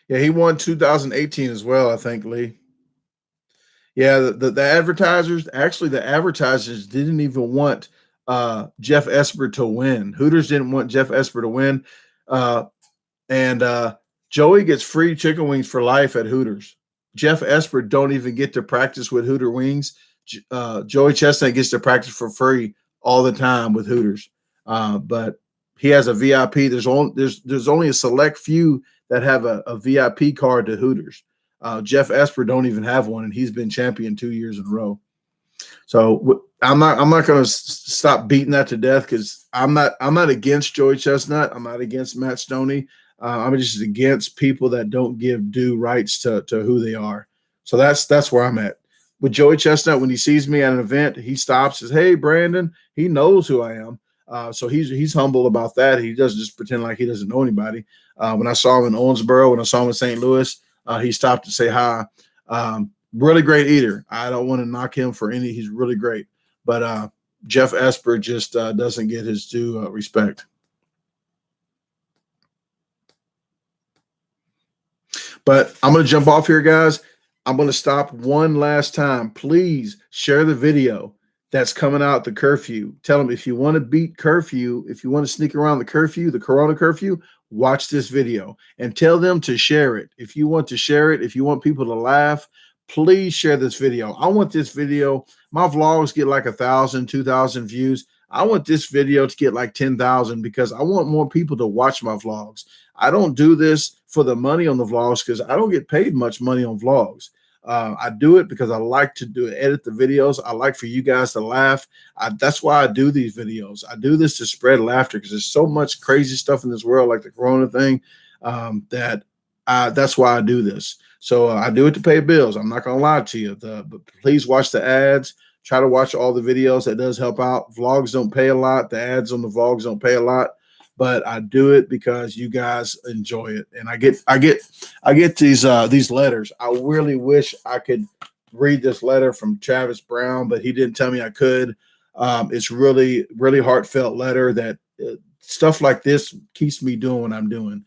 Yeah, he won 2018 as well, I think, Lee. Yeah, the advertisers didn't even want Jeff Esper to win. Hooters didn't want Jeff Esper to win. And Joey gets free chicken wings for life at Hooters. Jeff Esper don't even get to practice with Hooter wings. Joey Chestnut gets to practice for free all the time with Hooters. But he has a VIP. There's only a select few that have a VIP card to Hooters. Jeff Esper don't even have one, and he's been champion 2 years in a row. So I'm not going to stop beating that to death because I'm not against Joey Chestnut. I'm not against Matt Stoney. I'm just against people that don't give due rights to who they are. So that's where I'm at. With Joey Chestnut, when he sees me at an event, he stops, says, "Hey, Brandon." He knows who I am. So he's humble about that. He doesn't just pretend like he doesn't know anybody. When I saw him in Owensboro, when I saw him in St. Louis, he stopped to say hi. Really great eater. I don't want to knock him for any. He's really great. But Jeff Esper just doesn't get his due respect. But I'm going to jump off here, guys. I'm going to stop one last time. Please share the video that's coming out the curfew. Tell them if you want to beat curfew, if you want to sneak around the curfew, the Corona curfew, watch this video and tell them to share it. If you want to share it, if you want people to laugh, please share this video. I want this video. My vlogs get like 1,000, 2,000 views. I want this video to get like 10,000 because I want more people to watch my vlogs. I don't do this for the money on the vlogs because I don't get paid much money on vlogs. I do it because I like to edit the videos. I like for you guys to laugh. That's why I do these videos. I do this to spread laughter because there's so much crazy stuff in this world, like the Corona thing, that's why I do this. So I do it to pay bills. I'm not going to lie to you. But please watch the ads. Try to watch all the videos. That does help out. Vlogs don't pay a lot. The ads on the vlogs don't pay a lot. But I do it because you guys enjoy it, and I get these letters. I really wish I could read this letter from Travis Brown, but he didn't tell me I could. It's really heartfelt letter that stuff like this keeps me doing what I'm doing.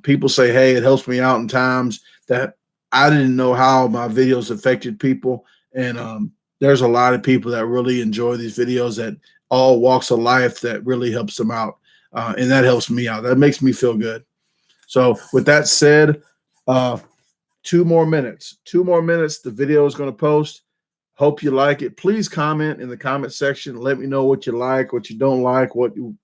People say, "Hey, it helps me out in times that I didn't know how my videos affected people," and there's a lot of people that really enjoy these videos that all walks of life that really helps them out. And that helps me out. That makes me feel good. So with that said, 2 more minutes. 2 more minutes. The video is going to post. Hope you like it. Please comment in the comment section. Let me know what you like, what you don't like,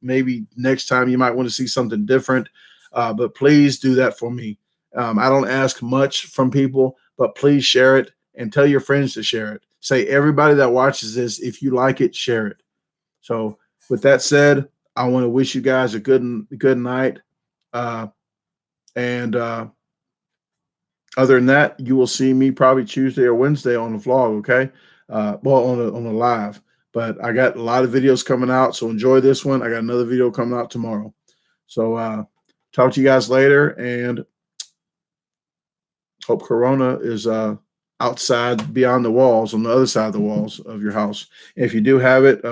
maybe next time you might want to see something different. But please do that for me. I don't ask much from people, but please share it and tell your friends to share it. Say everybody that watches this, if you like it, share it. So with that said, I want to wish you guys a good night. And other than that, you will see me probably Tuesday or Wednesday on the vlog, okay? Well, on the live. But I got a lot of videos coming out, so enjoy this one. I got another video coming out tomorrow. So talk to you guys later, and hope Corona is outside beyond the walls, on the other side of the walls of your house. If you do have it,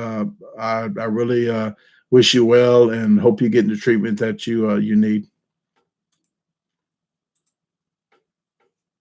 I really wish you well and hope you get the treatment that you need.